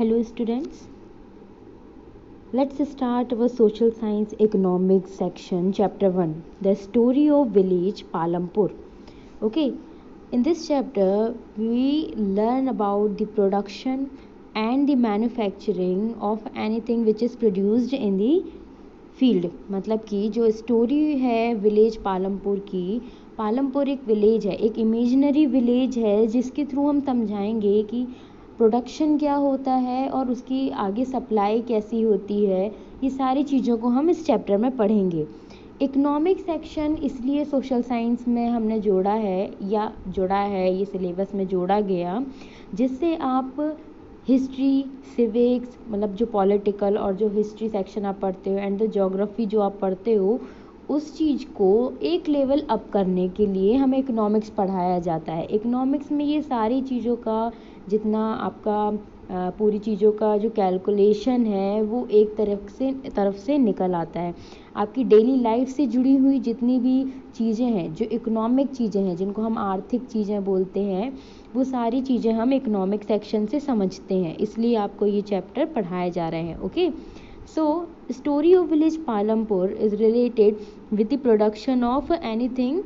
Hello students, let's start our social science economics section chapter 1, the story of village Palampur. Okay, in this chapter we learn about the production and the manufacturing of anything which is produced in the field. मतलब कि जो story है village Palampur की, पालमपुर एक village है, एक imaginary village है जिसके थ्रू हम समझाएंगे कि प्रोडक्शन क्या होता है और उसकी आगे सप्लाई कैसी होती है. ये सारी चीज़ों को हम इस चैप्टर में पढ़ेंगे. इकोनॉमिक सेक्शन इसलिए सोशल साइंस में हमने जोड़ा है ये सिलेबस में जोड़ा गया जिससे आप हिस्ट्री, सिविक्स मतलब जो पॉलिटिकल और जो हिस्ट्री सेक्शन आप पढ़ते हो एंड द ज्योग्राफी जो आप पढ़ते हो उस चीज़ को एक लेवल अप करने के लिए हमें इकोनॉमिक्स पढ़ाया जाता है. इकोनॉमिक्स में ये सारी चीज़ों का जितना आपका पूरी चीज़ों का जो कैलकुलेशन है वो एक तरफ से निकल आता है. आपकी डेली लाइफ से जुड़ी हुई जितनी भी चीज़ें हैं, जो इकोनॉमिक चीज़ें हैं जिनको हम आर्थिक चीज़ें बोलते हैं, वो सारी चीज़ें हम इकोनॉमिक सेक्शन से समझते हैं. इसलिए आपको ये चैप्टर पढ़ाए जा रहे हैं. Okay, so story of village Palampur is related with the production of anything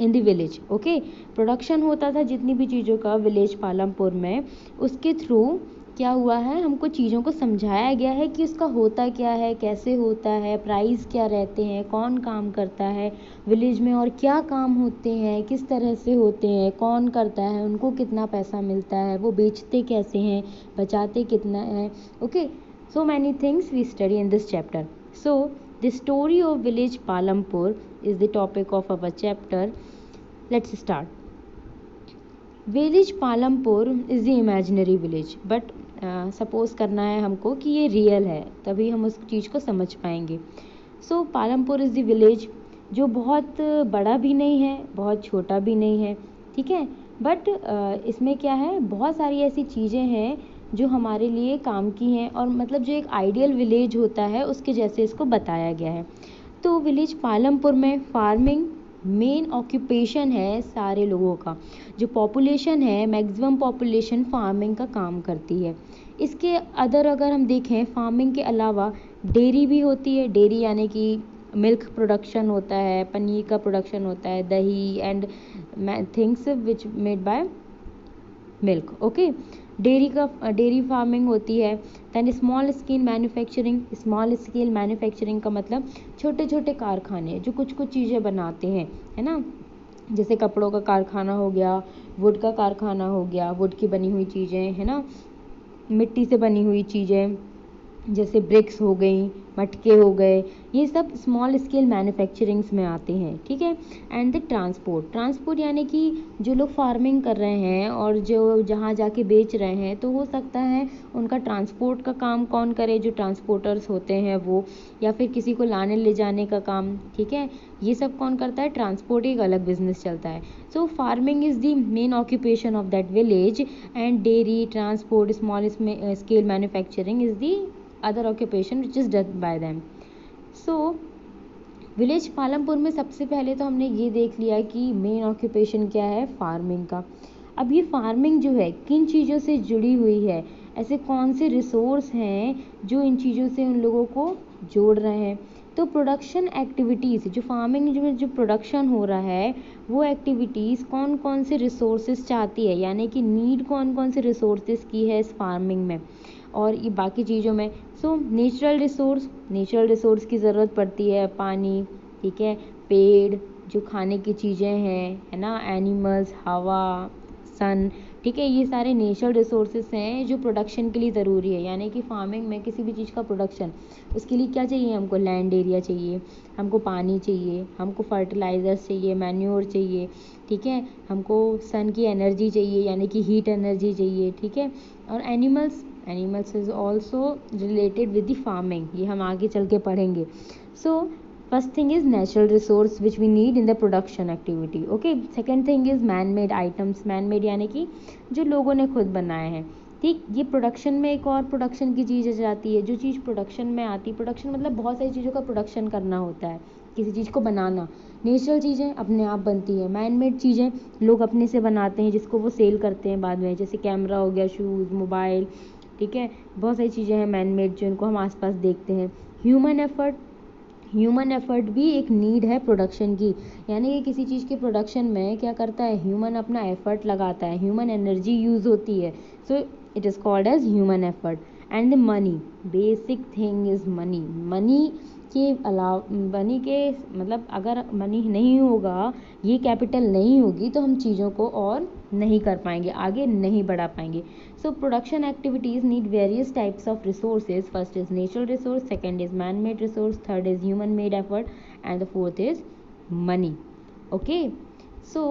in the village. Okay, production होता था जितनी भी चीज़ों का विलेज पालमपुर में, उसके थ्रू क्या हुआ है, हमको चीज़ों को समझाया गया है कि उसका होता क्या है, कैसे होता है, प्राइस क्या रहते हैं, कौन काम करता है विलेज में और क्या काम होते हैं, किस तरह से होते हैं, कौन करता है, उनको कितना पैसा मिलता है, वो बेचते कैसे हैं, बचाते कितना है. Okay, so many things we study in this chapter. So the story of village Palampur is the topic of our chapter. Let's start. Village Palampur is the imaginary village, but suppose करना है हमको कि ये real है, तभी हम उस चीज़ को समझ पाएंगे. सो पालमपुर इज़ द विलेज जो बहुत बड़ा भी नहीं है, बहुत छोटा भी नहीं है, ठीक है, बट इसमें क्या है, बहुत सारी ऐसी चीज़ें हैं जो हमारे लिए काम की हैं और मतलब जो एक आइडियल विलेज होता है उसके जैसे इसको बताया गया है. तो विलेज पालमपुर में फार्मिंग मेन ऑक्यूपेशन है सारे लोगों का. जो पॉपुलेशन है, मैक्सिमम पॉपुलेशन फार्मिंग का काम करती है. इसके अदर अगर हम देखें, फार्मिंग के अलावा डेयरी भी होती है. डेयरी यानी कि मिल्क प्रोडक्शन होता है, पनीर का प्रोडक्शन होता है, दही and things which made by milk. Okay, dairy farming होती है. दैन स्मॉल स्केल मैन्युफैक्चरिंग का मतलब छोटे छोटे कारखाने जो कुछ चीज़ें बनाते हैं, है ना, जैसे कपड़ों का कारखाना हो गया, वुड का कारखाना हो गया, वुड की बनी हुई चीज़ें, है ना, मिट्टी से बनी हुई चीज़ें जैसे ब्रिक्स हो गई, मटके हो गए, ये सब स्मॉल स्केल मैन्युफैक्चरिंग्स में आते हैं. ठीक है, एंड द ट्रांसपोर्ट यानी कि जो लोग फार्मिंग कर रहे हैं और जो जहाँ जाके बेच रहे हैं, तो हो सकता है उनका ट्रांसपोर्ट का काम कौन करे, जो ट्रांसपोर्टर्स होते हैं वो, या फिर किसी को लाने ले जाने का काम. ठीक है, ये सब कौन करता है, ट्रांसपोर्ट एक अलग बिजनेस चलता है. So farming is the main occupation of that village and dairy, transport, small scale manufacturing is the other occupation which is done by them. So village Palampur में सबसे पहले तो हमने ये देख लिया कि मेन ऑक्यूपेशन क्या है, फार्मिंग का. अब ये फार्मिंग जो है किन चीज़ों से जुड़ी हुई है, ऐसे कौन से रिसोर्स हैं जो इन चीज़ों से उन लोगों को जोड़ रहे हैं. तो प्रोडक्शन एक्टिविटीज़, जो फार्मिंग में जो प्रोडक्शन हो रहा है वो एक्टिविटीज़ कौन कौन से रिसोर्सेज चाहती है, यानी कि नीड कौन कौन से रिसोर्सेज की है इस फार्मिंग में और ये बाकी चीज़ों में. सो नेचुरल रिसोर्स की ज़रूरत पड़ती है, पानी, ठीक है, पेड़, जो खाने की चीज़ें हैं, है ना, एनिमल्स, हवा, सन, ठीक है, ये सारे नेचुरल रिसोर्सेज हैं जो प्रोडक्शन के लिए ज़रूरी है. यानी कि फार्मिंग में किसी भी चीज़ का प्रोडक्शन, उसके लिए क्या चाहिए, हमको लैंड एरिया चाहिए, हमको पानी चाहिए, हमको फर्टिलाइज़र्स चाहिए, मैन्योर चाहिए, ठीक है, हमको सन की एनर्जी चाहिए यानी कि हीट एनर्जी चाहिए. ठीक है, और animals is also related with the farming, ये हम आगे चल के पढ़ेंगे. So first thing is natural resource which we need in the production activity. Okay, second thing is man made items. Man made यानी कि जो लोगों ने खुद बनाए हैं. ठीक, ये प्रोडक्शन में एक और प्रोडक्शन की चीज़ आ जाती है. जो चीज़ प्रोडक्शन में आती, प्रोडक्शन मतलब बहुत सारी चीज़ों का प्रोडक्शन करना होता है, किसी चीज़ को बनाना. नेचुरल चीज़ें अपने आप बनती है, मैन मेड चीज़ें लोग अपने से बनाते हैं जिसको वो सेल करते हैं बाद में, जैसे कैमरा हो गया, शूज़, मोबाइल, ठीक है। बहुत सारी चीज़ें हैं मैन मेड जो इनको हम आसपास देखते हैं। ह्यूमन एफर्ट भी एक नीड है प्रोडक्शन की, यानी कि किसी चीज़ के प्रोडक्शन में क्या करता है, ह्यूमन अपना एफर्ट लगाता है, ह्यूमन एनर्जी यूज़ होती है, so it is called as human effort. And money, basic thing is money. Money के अलावा, मनी के मतलब अगर मनी नहीं होगा, ये कैपिटल नहीं होगी, तो हम चीज़ों को और नहीं कर पाएंगे, आगे नहीं बढ़ा पाएंगे। So production activities need various types of resources. First is natural resource, second is man-made resource, third is human-made effort, and the fourth is money. Okay, so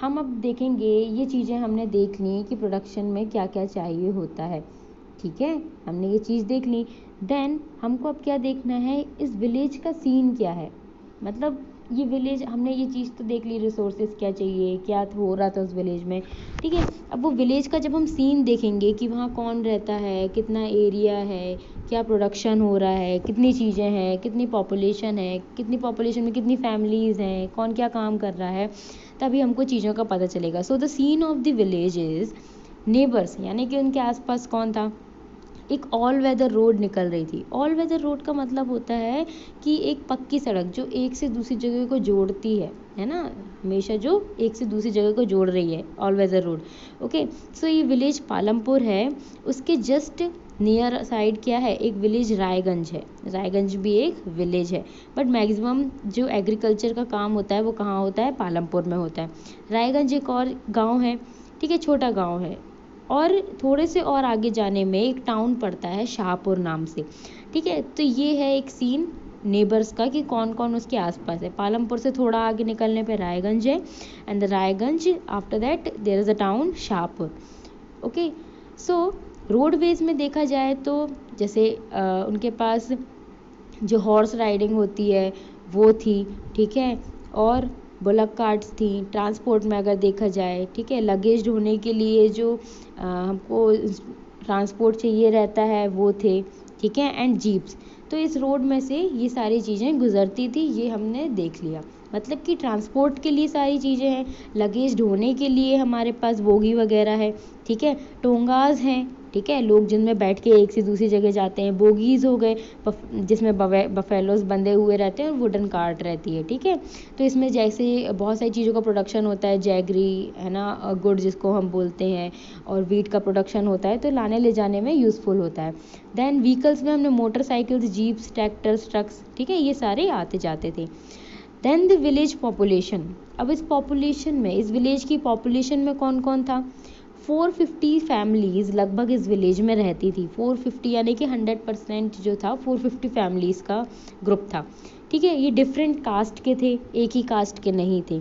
हम अब देखेंगे, ये चीज़ें हमने देख ली कि प्रोडक्शन में क्या क्या चाहिए होता है, ठीक है, हमने ये चीज़ देख ली। देन हमको अब क्या देखना है, इस विलेज का सीन क्या है, मतलब ये विलेज, हमने ये चीज़ तो देख ली, रिसोर्सेज क्या चाहिए, क्या हो रहा था उस विलेज में, ठीक है। अब वो विलेज का जब हम सीन देखेंगे कि वहाँ कौन रहता है, कितना एरिया है, क्या प्रोडक्शन हो रहा है, कितनी चीज़ें हैं, कितनी पॉपुलेशन है, कितनी पॉपुलेशन में कितनी फैमिलीज़ हैं, कौन क्या काम कर रहा है, तभी हमको चीज़ों का पता चलेगा। So the scene of the village is neighbours, यानी कि उनके आसपास कौन था, एक ऑल वेदर रोड निकल रही थी। ऑल वेदर रोड का मतलब होता है कि एक पक्की सड़क जो एक से दूसरी जगह को जोड़ती है ना, हमेशा जो एक से दूसरी जगह को जोड़ रही है, ऑल वेदर रोड। ओके, सो ये विलेज पालमपुर है, उसके जस्ट नियर साइड क्या है, एक विलेज रायगंज है। रायगंज भी एक विलेज है, बट मैक्सिमम जो एग्रीकल्चर का काम होता है वो कहाँ होता है, पालमपुर में होता है। रायगंज एक और गाँव है, ठीक है, छोटा गाँव है। और थोड़े से और आगे जाने में एक टाउन पड़ता है शाहपुर नाम से, ठीक है। तो ये है एक सीन नेबर्स का कि कौन कौन उसके आसपास है। पालमपुर से थोड़ा आगे निकलने पे रायगंज है, and the Raiganj after that there is a town Shahpur. Okay, so roadways में देखा जाए तो जैसे उनके पास जो हॉर्स राइडिंग होती है वो थी, ठीक है, और बुलक कार्ट्स थी। ट्रांसपोर्ट में अगर देखा जाए, ठीक है, लगेज ढोने के लिए जो हमको ट्रांसपोर्ट चाहिए रहता है वो थे, ठीक है, एंड जीप्स। तो इस रोड में से ये सारी चीज़ें गुजरती थी, ये हमने देख लिया। मतलब कि ट्रांसपोर्ट के लिए सारी चीज़ें हैं, लगेज ढोने के लिए हमारे पास बोगी वगैरह है, ठीक है, टोंगाज हैं, ठीक है, लोग जिनमें बैठ के एक से दूसरी जगह जाते हैं। बोगीज़ हो गए जिसमें बफेलोज बंधे हुए रहते हैं, और वुडन कार्ट रहती है, ठीक है। तो इसमें जैसे बहुत सारी चीज़ों का प्रोडक्शन होता है, जैगरी है ना, गुड़ जिसको हम बोलते हैं, और वीट का प्रोडक्शन होता है, तो लाने ले जाने में यूज़फुल होता है। देन व्हीकल्स में हमने मोटरसाइकिल्स, जीप्स, ट्रैक्टर्स, ट्रक्स, ठीक है, ये सारे आते जाते थे। देन द विलेज पॉपुलेशन, अब इस पॉपुलेशन में, इस विलेज की पॉपुलेशन में कौन कौन था, 450 फैमिलीज़ लगभग इस विलेज में रहती थी। 450 यानी कि 100% जो था 450 फैमिलीज़ का ग्रुप था, ठीक है। ये डिफरेंट कास्ट के थे, एक ही कास्ट के नहीं थे।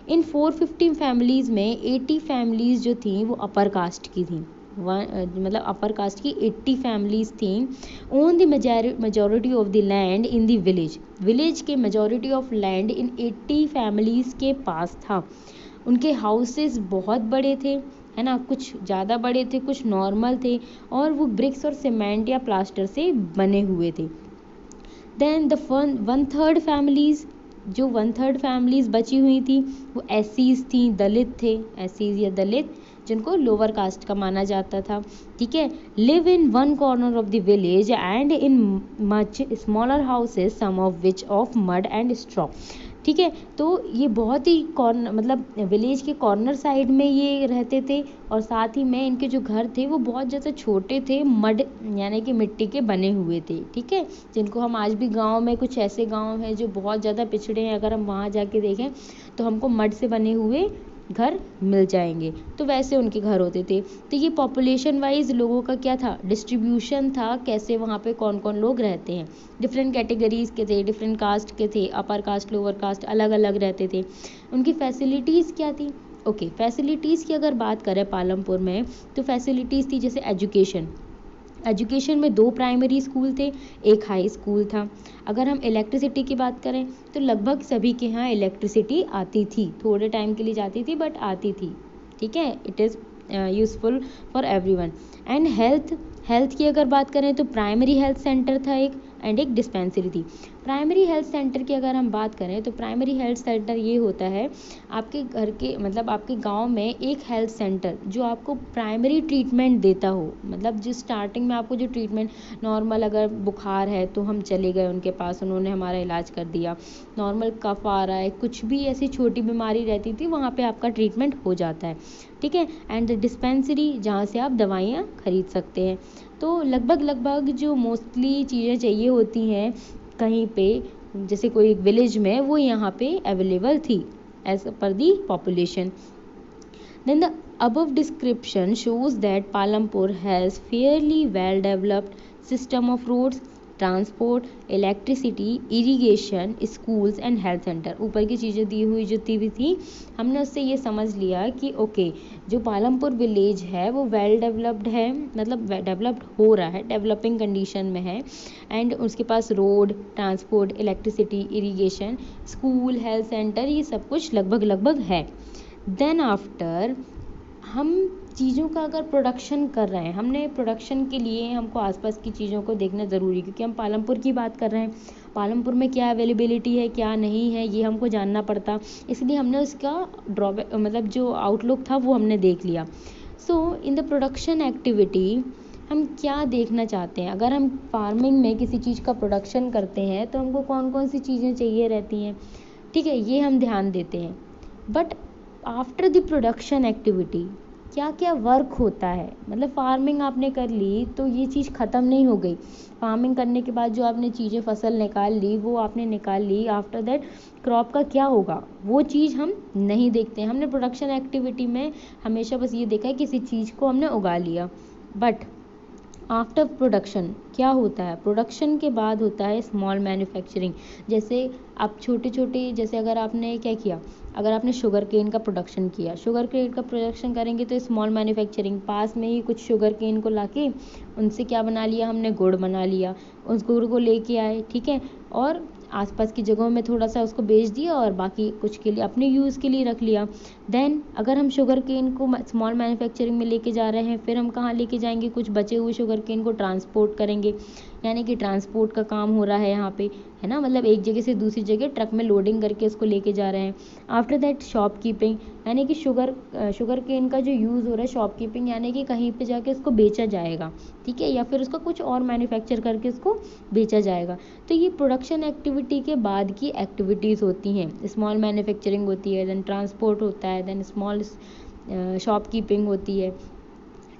इन 450 फैमिलीज़ में 80 फैमिलीज़ जो थी वो अपर कास्ट की थी, मतलब अपर कास्ट की 80 फैमिलीज़ थी। Own the majority of the land in the village, village के majority of land in 80 families के पास था। उनके हाउसेस बहुत बड़े थे, है ना, कुछ ज़्यादा बड़े थे, कुछ नॉर्मल थे, और वो ब्रिक्स और सीमेंट या प्लास्टर से बने हुए थे। देन द 1/3 फैमिलीज़, जो 1/3 फैमिलीज़ बची हुई थी वो एसीज थी, दलित थे, एसीज या दलित, जिनको लोअर कास्ट का माना जाता था, ठीक है। Live in one corner of the village and in much smaller houses, some of which of mud and straw, ठीक है। तो ये बहुत ही कॉर्नर, मतलब विलेज के कॉर्नर साइड में ये रहते थे, और साथ ही में इनके जो घर थे वो बहुत ज़्यादा छोटे थे, मड यानी कि मिट्टी के बने हुए थे, ठीक है, जिनको हम आज भी गांव में, कुछ ऐसे गांव हैं जो बहुत ज़्यादा पिछड़े हैं, अगर हम वहाँ जाके देखें तो हमको मड से बने हुए घर मिल जाएंगे, तो वैसे उनके घर होते थे। तो ये पॉपुलेशन वाइज लोगों का क्या था, डिस्ट्रीब्यूशन था, कैसे वहाँ पे कौन कौन लोग रहते हैं। डिफरेंट कैटेगरीज के थे, डिफरेंट कास्ट के थे, अपर कास्ट, लोअर कास्ट, अलग अलग रहते थे। उनकी फैसिलिटीज़ क्या थी, ओके, फैसिलिटीज़ की अगर बात करें पालमपुर में, तो फैसिलिटीज़ थी जैसे एजुकेशन में 2 प्राइमरी स्कूल थे, एक हाई स्कूल था। अगर हम इलेक्ट्रिसिटी की बात करें तो लगभग सभी के यहाँ इलेक्ट्रिसिटी आती थी, थोड़े टाइम के लिए जाती थी बट आती थी, ठीक है, it is useful for everyone. And health की अगर बात करें तो प्राइमरी हेल्थ सेंटर था एक, एंड एक डिस्पेंसरी थी। प्राइमरी हेल्थ सेंटर की अगर हम बात करें तो प्राइमरी हेल्थ सेंटर ये होता है आपके घर के मतलब आपके गांव में एक हेल्थ सेंटर जो आपको प्राइमरी ट्रीटमेंट देता हो, मतलब जो स्टार्टिंग में आपको जो ट्रीटमेंट नॉर्मल, अगर बुखार है तो हम चले गए उनके पास, उन्होंने हमारा इलाज कर दिया, नॉर्मल कफ आ रहा है, कुछ भी ऐसी छोटी बीमारी रहती थी वहाँ पे आपका ट्रीटमेंट हो जाता है, ठीक है। एंड डिस्पेंसरी जहाँ से आप दवाइयाँ खरीद सकते हैं। तो लगभग जो मोस्टली चीज़ें चाहिए होती हैं कहीं पे, जैसे कोई विलेज में, वो यहाँ पे अवेलेबल थी as per the population. Then the above description shows that Palampur has fairly well developed system of roads, transport, electricity, irrigation, schools and health centre. ऊपर की चीज़ें दी हुई जितनी भी थी हमने उससे ये समझ लिया कि ओके जो पालमपुर विलेज है वो वेल डेवलप्ड है, मतलब डेवलप्ड हो रहा है, डेवलपिंग कंडीशन में है। एंड उसके पास road, transport, electricity, irrigation, school, health centre, ये सब कुछ लगभग है। देन आफ्टर हम चीज़ों का अगर प्रोडक्शन कर रहे हैं, हमने प्रोडक्शन के लिए हमको आसपास की चीज़ों को देखना ज़रूरी है, क्योंकि हम पालमपुर की बात कर रहे हैं, पालमपुर में क्या अवेलेबिलिटी है क्या नहीं है ये हमको जानना पड़ता, इसलिए हमने उसका ड्रॉबैक मतलब जो आउटलुक था वो हमने देख लिया। सो इन द प्रोडक्शन एक्टिविटी हम क्या देखना चाहते हैं, अगर हम फार्मिंग में किसी चीज़ का प्रोडक्शन करते हैं तो हमको कौन कौन सी चीज़ें चाहिए रहती हैं, ठीक है, ये हम ध्यान देते हैं। But after the production activity क्या क्या वर्क होता है, मतलब फार्मिंग आपने कर ली तो ये चीज़ ख़त्म नहीं हो गई। फार्मिंग करने के बाद जो आपने चीज़ें फसल निकाल ली वो आपने निकाल ली, आफ्टर दैट क्रॉप का क्या होगा वो चीज़ हम नहीं देखते हैं। हमने प्रोडक्शन एक्टिविटी में हमेशा बस ये देखा है किसी चीज़ को हमने उगा लिया। बट आफ्टर प्रोडक्शन क्या होता है, प्रोडक्शन के बाद होता है स्मॉल मैन्युफैक्चरिंग। जैसे आप छोटे छोटे, जैसे अगर आपने क्या किया, अगर आपने शुगर केन का प्रोडक्शन किया, शुगर केन का प्रोडक्शन करेंगे तो स्मॉल मैन्युफैक्चरिंग, पास में ही कुछ शुगर केन को लाके उनसे क्या बना लिया हमने, गुड़ बना लिया, उस गुड़ को लेके आए, ठीक है, और आसपास की जगहों में थोड़ा सा उसको बेच दिया और बाकी कुछ के लिए अपने यूज़ के लिए रख लिया। देन अगर हम शुगर केन को स्मॉल मैन्युफैक्चरिंग में लेके जा रहे हैं, फिर हम कहाँ लेके जाएंगे, कुछ बचे हुए शुगर केन को ट्रांसपोर्ट करेंगे, यानी कि ट्रांसपोर्ट का काम हो रहा है यहाँ पे, है ना, मतलब एक जगह से दूसरी जगह ट्रक में लोडिंग करके उसको लेके जा रहे हैं। आफ्टर दैट शॉपकीपिंग, यानी कि शुगर केन का जो यूज़ हो रहा है शॉपकीपिंग, यानी कि कहीं पे जाके उसको बेचा जाएगा, ठीक है, या फिर उसका कुछ और मैन्युफैक्चर करके उसको बेचा जाएगा। तो ये प्रोडक्शन एक्टिविटी के बाद की एक्टिविटीज़ होती हैं, स्मॉल मैन्युफैक्चरिंग होती है, देन ट्रांसपोर्ट होता है, देन स्मॉल शॉपकीपिंग होती है,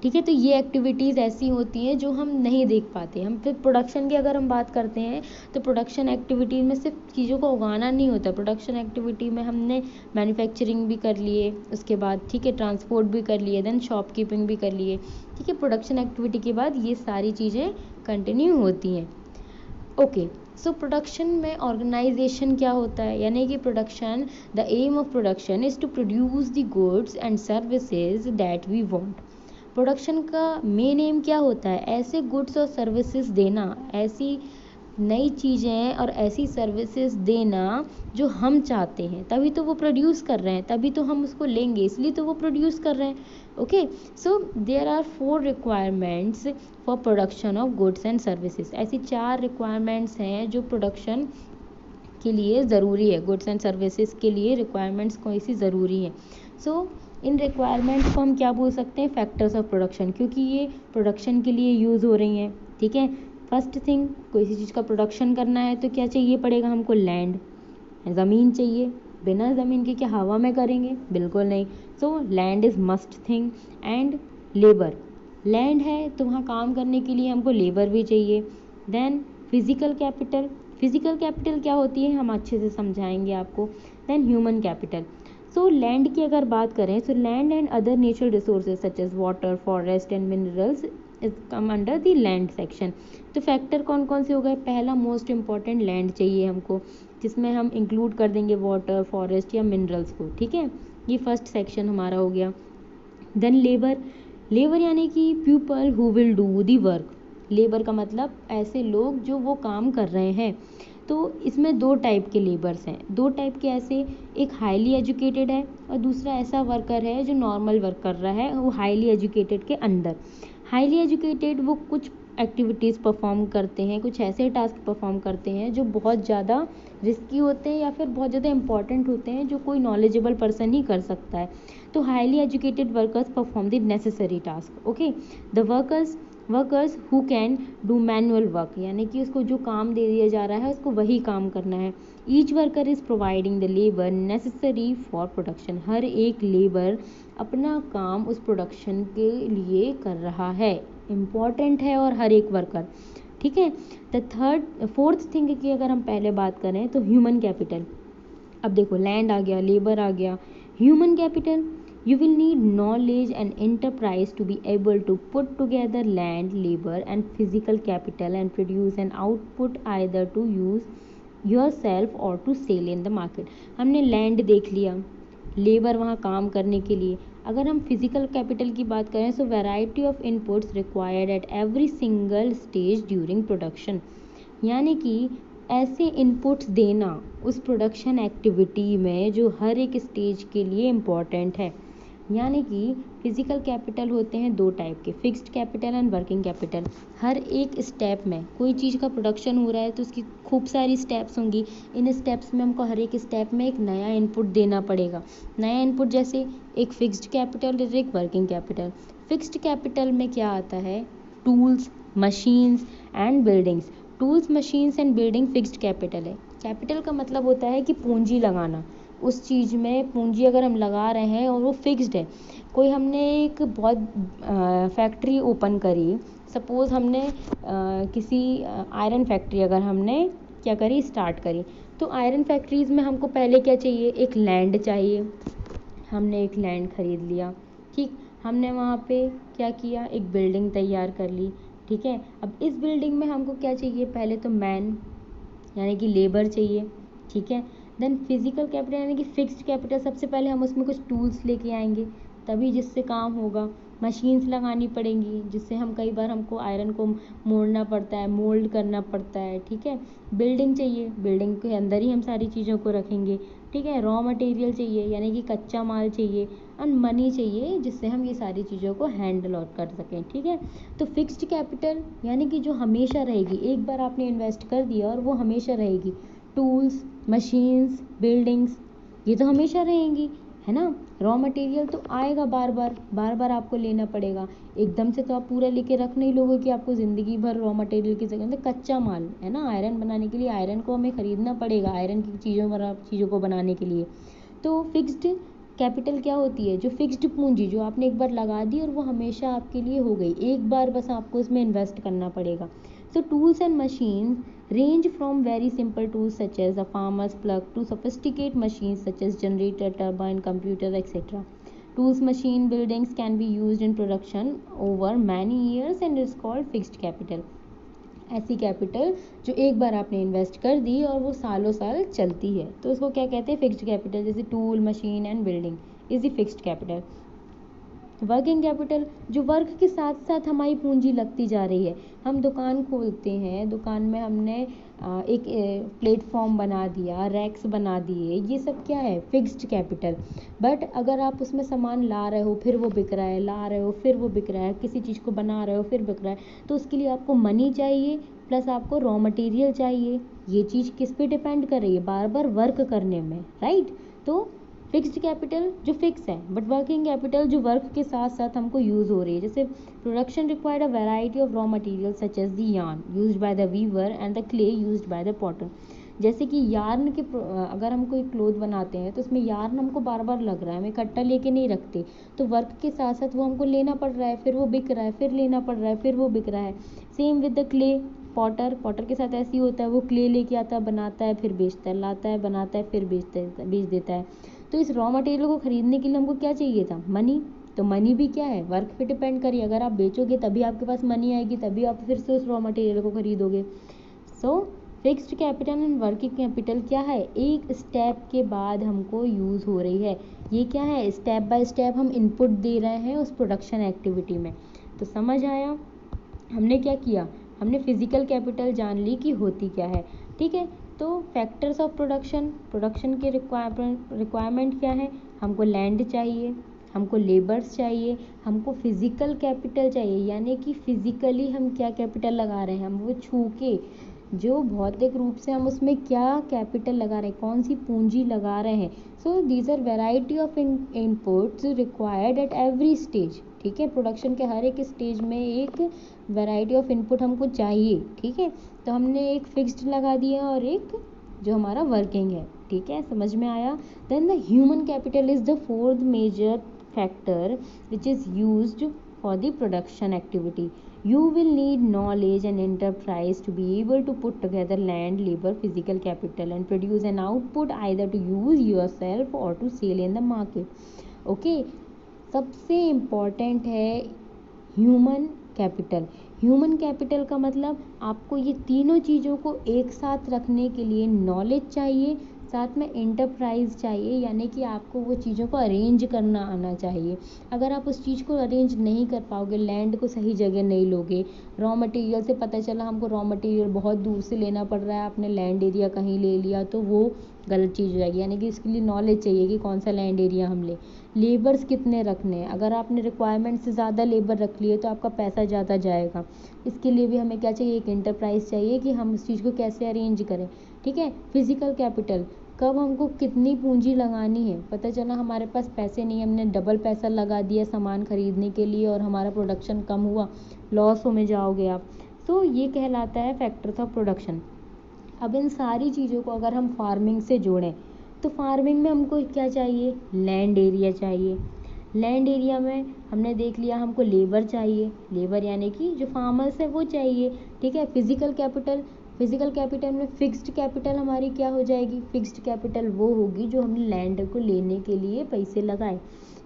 ठीक है। तो ये एक्टिविटीज़ ऐसी होती हैं जो हम नहीं देख पाते। हम फिर प्रोडक्शन की अगर हम बात करते हैं तो प्रोडक्शन एक्टिविटीज़ में सिर्फ चीज़ों को उगाना नहीं होता, प्रोडक्शन एक्टिविटी में हमने मैन्युफैक्चरिंग भी कर लिए, उसके बाद ठीक है ट्रांसपोर्ट भी कर लिए, देन शॉपकीपिंग भी कर लिए, ठीक है। प्रोडक्शन एक्टिविटी के बाद ये सारी चीज़ें कंटिन्यू होती हैं। ओके, सो प्रोडक्शन में ऑर्गेनाइजेशन क्या होता है, यानी कि production, the aim of production is to produce the goods and services that we want. Production का मेन एम क्या होता है, ऐसे गुड्स और सर्विसेज देना, ऐसी नई चीज़ें और ऐसी सर्विसेज देना जो हम चाहते हैं, तभी तो वो प्रोड्यूस कर रहे हैं, तभी तो हम उसको लेंगे, इसलिए तो वो प्रोड्यूस कर रहे हैं। Okay, so there are 4 requirements for production of goods and services. ऐसी 4 रिक्वायरमेंट्स हैं जो प्रोडक्शन के लिए ज़रूरी है, गुड्स एंड सर्विसेज के लिए रिक्वायरमेंट्स कौन सी ज़रूरी है। सो इन रिक्वायरमेंट्स को हम क्या बोल सकते हैं, फैक्टर्स ऑफ प्रोडक्शन, क्योंकि ये प्रोडक्शन के लिए यूज़ हो रही हैं, ठीक है। फर्स्ट थिंग, कोई सी चीज़ का प्रोडक्शन करना है तो क्या चाहिए पड़ेगा हमको, लैंड, ज़मीन चाहिए, बिना ज़मीन के क्या हवा में करेंगे, बिल्कुल नहीं। So land is must thing and labour, land है तो वहाँ काम करने के लिए हमको लेबर भी चाहिए। Then physical capital, physical capital क्या होती है हम अच्छे से समझाएंगे आपको। Then human capital. So land की अगर बात करें, so land and other natural resources such as water, forest and minerals is come under the land section. तो फैक्टर कौन कौन से हो गए, पहला मोस्ट इम्पॉर्टेंट लैंड चाहिए हमको, जिसमें हम इंक्लूड कर देंगे वाटर, फॉरेस्ट या मिनरल्स को, ठीक है, ये फर्स्ट सेक्शन हमारा हो गया। देन लेबर, लेबर यानी कि people who will do the work, labour का मतलब ऐसे लोग जो वो काम कर रहे हैं। तो इसमें 2 टाइप के लेबर्स हैं, 2 टाइप के ऐसे, एक हाईली एजुकेटेड है और दूसरा ऐसा वर्कर है जो नॉर्मल वर्क कर रहा है, वो हाईली एजुकेटेड के अंदर। हाईली एजुकेटेड वो कुछ एक्टिविटीज़ परफॉर्म करते हैं, कुछ ऐसे टास्क परफॉर्म करते हैं जो बहुत ज़्यादा रिस्की होते हैं या फिर बहुत ज़्यादा इंपॉर्टेंट होते हैं, जो कोई नॉलेजेबल पर्सन ही कर सकता है। तो highly educated workers perform the necessary task. Okay, the workers who can do manual work, यानी कि उसको जो काम दे दिया जा रहा है उसको वही काम करना है। Each worker is providing the labour necessary for production, हर एक लेबर अपना काम उस प्रोडक्शन के लिए कर रहा है, इम्पॉर्टेंट है और हर एक वर्कर। ठीक है। फोर्थ थिंग की अगर हम पहले बात करें तो ह्यूमन कैपिटल। अब देखो, लैंड आ गया, लेबर आ गया, human capital. You will need knowledge and enterprise to be able to put together land, labor and physical capital and produce an output either to use yourself or to sell in the market। हमने land देख लिया, labour वहाँ काम करने के लिए। अगर हम फिजिकल कैपिटल की बात करें तो variety of inputs required at every single stage during production, यानी कि ऐसे इनपुट्स देना उस प्रोडक्शन एक्टिविटी में जो हर एक स्टेज के लिए इम्पॉर्टेंट है। यानी कि फिजिकल कैपिटल होते हैं दो टाइप के, fixed capital and working capital. हर एक स्टेप में कोई चीज़ का प्रोडक्शन हो रहा है तो उसकी खूब सारी स्टेप्स होंगी, इन स्टेप्स में हमको हर एक स्टेप में एक नया इनपुट देना पड़ेगा। नया इनपुट जैसे एक फिक्स्ड कैपिटल जैसे एक वर्किंग कैपिटल। फिक्स्ड कैपिटल में क्या आता है, tools, machines and buildings. Tools, machines and building fixed capital है। कैपिटल का मतलब होता है कि पूंजी लगाना, उस चीज़ में पूंजी अगर हम लगा रहे हैं और वो फिक्स्ड है। कोई हमने एक बहुत फैक्ट्री ओपन करी, सपोज़ हमने किसी आयरन फैक्ट्री अगर हमने क्या करी, स्टार्ट करी, तो आयरन फैक्ट्रीज़ में हमको पहले क्या चाहिए, एक लैंड चाहिए। हमने एक लैंड खरीद लिया, ठीक, हमने वहाँ पे क्या किया, एक बिल्डिंग तैयार कर ली। ठीक है, अब इस बिल्डिंग में हमको क्या चाहिए, पहले तो मैन यानी कि लेबर चाहिए। ठीक है, देन फिजिकल कैपिटल यानी कि फिक्स्ड कैपिटल, सबसे पहले हम उसमें कुछ टूल्स लेके आएंगे तभी जिससे काम होगा। मशीन्स लगानी पड़ेंगी जिससे हम कई बार हमको आयरन को मोड़ना पड़ता है, मोल्ड करना पड़ता है। ठीक है, बिल्डिंग चाहिए, बिल्डिंग के अंदर ही हम सारी चीज़ों को रखेंगे। ठीक है, रॉ मटेरियल चाहिए यानी कि कच्चा माल चाहिए, और मनी चाहिए जिससे हम ये सारी चीज़ों को हैंडल आउट कर सकें। ठीक है, तो फिक्स्ड कैपिटल यानी कि जो हमेशा रहेगी, एक बार आपने इन्वेस्ट कर दिया और वो हमेशा रहेगी। टूल्स, मशीन्स, बिल्डिंग्स, ये तो हमेशा रहेंगी, है ना। रॉ मटेरियल तो आएगा बार बार आपको लेना पड़ेगा, एकदम से तो आप पूरा लेके रख नहीं लोगे कि आपको ज़िंदगी भर रॉ मटेरियल की जगह, मतलब कच्चा माल है ना, आयरन बनाने के लिए आयरन को हमें ख़रीदना पड़ेगा, आयरन की चीज़ों को बनाने के लिए। तो फिक्स्ड कैपिटल क्या होती है, जो फिक्स्ड पूंजी जो आपने एक बार लगा दी और वो हमेशा आपके लिए हो गई, एक बार बस आपको उसमें इन्वेस्ट करना पड़ेगा। So tools and machines range from very simple tools such as a farmer's plug to sophisticated machines such as generator, turbine, computer, etc. Tools, machine, buildings can be used in production over many years and is called fixed capital. ऐसी capital जो एक बार आपने invest कर दी और वो सालों साल चलती है तो उसको क्या कहते हैं, फिक्स्ड कैपिटल। जैसे tool, machine and building is the fixed capital. Working capital जो वर्क के साथ साथ हमारी पूंजी लगती जा रही है। हम दुकान खोलते हैं, दुकान में हमने एक प्लेटफॉर्म बना दिया, रैक्स बना दिए, ये सब क्या है, फिक्स्ड कैपिटल। बट अगर आप उसमें सामान ला रहे हो फिर वो बिक रहा है, ला रहे हो फिर वो बिक रहा है, किसी चीज़ को बना रहे हो फिर बिक रहा है, तो उसके लिए आपको मनी चाहिए प्लस आपको रॉ मटेरियल चाहिए। ये चीज़ किस पे डिपेंड कर रही है, बार बार वर्क करने में, राइट। तो फिक्स्ड कैपिटल जो फिक्स है, बट वर्किंग कैपिटल जो वर्क के साथ साथ हमको यूज़ हो रही है। जैसे production required a variety of raw material such as the yarn used by the weaver and the clay used by the potter. जैसे कि यार्न के अगर हम कोई क्लोथ बनाते हैं तो उसमें यार्न हमको बार बार लग रहा है, हम इकट्ठा लेके नहीं रखते, तो वर्क के साथ साथ वो हमको लेना पड़ रहा है, फिर वो बिक रहा है, फिर लेना पड़ रहा है, फिर वो बिक रहा है। Same with the clay, Potter के साथ ऐसे ही होता है, वो क्ले लेके आता है, बनाता है, फिर बेचता है, लाता है, बनाता है, फिर बेच देता है। तो इस रॉ मटेरियल को खरीदने के लिए हमको क्या चाहिए था, मनी। तो मनी भी क्या है, वर्क पे डिपेंड करिए, अगर आप बेचोगे तभी आपके पास मनी आएगी, तभी आप फिर से उस रॉ मटेरियल को खरीदोगे। सो fixed capital and working capital क्या है, एक स्टेप के बाद हमको यूज़ हो रही है। ये क्या है, स्टेप बाय स्टेप हम इनपुट दे रहे हैं उस प्रोडक्शन एक्टिविटी में। तो समझ आया, हमने क्या किया, हमने फिजिकल कैपिटल जान ली कि होती क्या है। ठीक है, तो फैक्टर्स ऑफ प्रोडक्शन के रिक्वायरमेंट क्या है, हमको लैंड चाहिए, हमको लेबर्स चाहिए, हमको फिजिकल कैपिटल चाहिए, यानी कि फिजिकली हम क्या कैपिटल लगा रहे हैं, हम वो छू के जो भौतिक रूप से हम उसमें क्या कैपिटल लगा रहे हैं, कौन सी पूंजी लगा रहे हैं। So these are variety of inputs required at every stage. ठीक है, प्रोडक्शन के हर एक स्टेज में एक वैरायटी ऑफ इनपुट हमको चाहिए। ठीक है, तो हमने एक फिक्स्ड लगा दिया और एक जो हमारा वर्किंग है। ठीक है, समझ में आया। Then the human capital is the fourth major factor which is used for the production activity. You will need knowledge and enterprise to be able to put together land, labor, physical capital and produce an output either to use yourself or to sell in the market. Okay, सबसे important है human capital. Human capital का मतलब आपको ये तीनों चीज़ों को एक साथ रखने के लिए नॉलेज चाहिए, साथ में एंटरप्राइज चाहिए, यानी कि आपको वो चीज़ों को अरेंज करना आना चाहिए। अगर आप उस चीज़ को अरेंज नहीं कर पाओगे, लैंड को सही जगह नहीं लोगे, रॉ मटेरियल से पता चला हमको रॉ मटेरियल बहुत दूर से लेना पड़ रहा है, आपने लैंड एरिया कहीं ले लिया, तो वो गलत चीज़ हो जाएगी। यानी कि इसके लिए नॉलेज चाहिए कि कौन सा लैंड एरिया हम ले, लेबर्स कितने रखने हैं। अगर आपने रिक्वायरमेंट से ज़्यादा लेबर रख लिए तो आपका पैसा ज़्यादा जाएगा। इसके लिए भी हमें क्या चाहिए, एक एंटरप्राइज चाहिए कि हम उस चीज़ को कैसे अरेंज करें। ठीक है, फिजिकल कैपिटल, कब हमको कितनी पूंजी लगानी है। पता चला हमारे पास पैसे नहीं, हमने डबल पैसा लगा दिया सामान खरीदने के लिए और हमारा प्रोडक्शन कम हुआ, लॉस में जाओगे आप। तो ये कहलाता है फैक्टर्स ऑफ प्रोडक्शन। अब इन सारी चीज़ों को अगर हम फार्मिंग से जोड़ें तो फार्मिंग में हमको क्या चाहिए, लैंड एरिया चाहिए। लैंड एरिया में हमने देख लिया हमको लेबर चाहिए, लेबर यानी कि जो फार्मर्स है वो चाहिए। ठीक है, फिजिकल कैपिटल, फिजिकल कैपिटल में फिक्स्ड कैपिटल हमारी क्या हो जाएगी, फिक्स्ड कैपिटल वो होगी जो हमने लैंड को लेने के लिए पैसे लगाए,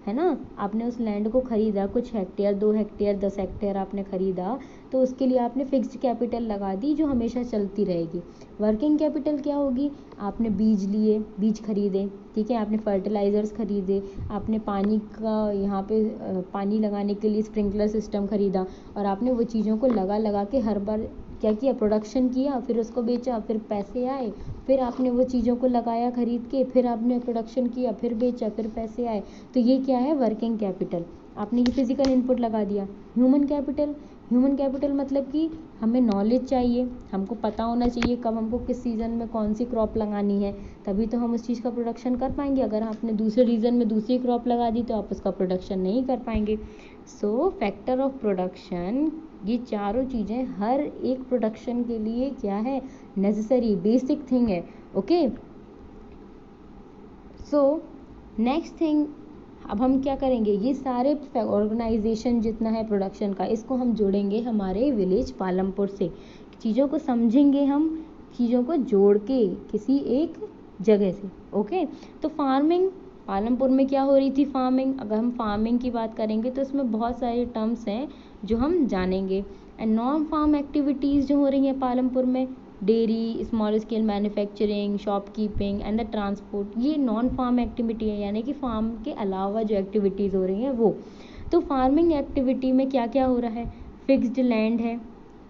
है ना। आपने उस लैंड को खरीदा, कुछ हेक्टेयर, 2 हेक्टेयर, 10 हेक्टेयर आपने खरीदा, तो उसके लिए आपने फिक्स्ड कैपिटल लगा दी जो हमेशा चलती रहेगी। वर्किंग कैपिटल क्या होगी, आपने बीज लिए, बीज खरीदे, ठीक है, आपने फर्टिलाइज़र्स खरीदे, आपने पानी का यहाँ पे पानी लगाने के लिए स्प्रिंकलर सिस्टम खरीदा और आपने वो चीज़ों को लगा के हर बार क्या किया, प्रोडक्शन किया, फिर उसको बेचा, फिर पैसे आए, फिर आपने वो चीज़ों को लगाया खरीद के, फिर आपने प्रोडक्शन किया, फिर बेचा, फिर पैसे आए। तो ये क्या है, वर्किंग कैपिटल। आपने ये फिजिकल इनपुट लगा दिया। ह्यूमन कैपिटल, ह्यूमन कैपिटल मतलब कि हमें नॉलेज चाहिए, हमको पता होना चाहिए कब हमको किस सीज़न में कौन सी क्रॉप लगानी है, तभी तो हम उस चीज़ का प्रोडक्शन कर पाएंगे। अगर आपने दूसरे रीजन में दूसरी क्रॉप लगा दी तो आप उसका प्रोडक्शन नहीं कर पाएंगे। सो फैक्टर ऑफ प्रोडक्शन, ये चारों चीज़ें हर एक प्रोडक्शन के लिए क्या है, नेसेसरी बेसिक थिंग है। ओके, सो नेक्स्ट थिंग, अब हम क्या करेंगे, ये सारे ऑर्गेनाइजेशन जितना है प्रोडक्शन का, इसको हम जोड़ेंगे हमारे विलेज पालमपुर से। चीज़ों को समझेंगे हम, चीज़ों को जोड़ के किसी एक जगह से। ओके, तो फार्मिंग, पालमपुर में क्या हो रही थी, फार्मिंग। अगर हम फार्मिंग की बात करेंगे तो इसमें बहुत सारे टर्म्स हैं जो हम जानेंगे। एंड नॉन फार्म एक्टिविटीज़ जो हो रही हैं पालमपुर में, dairy, small scale manufacturing, shopkeeping and the transport, ये नॉन फार्म एक्टिविटी है, यानी कि फार्म के अलावा जो एक्टिविटीज़ हो रही हैं वो। तो फार्मिंग एक्टिविटी में क्या क्या हो रहा है, फिक्स्ड लैंड है,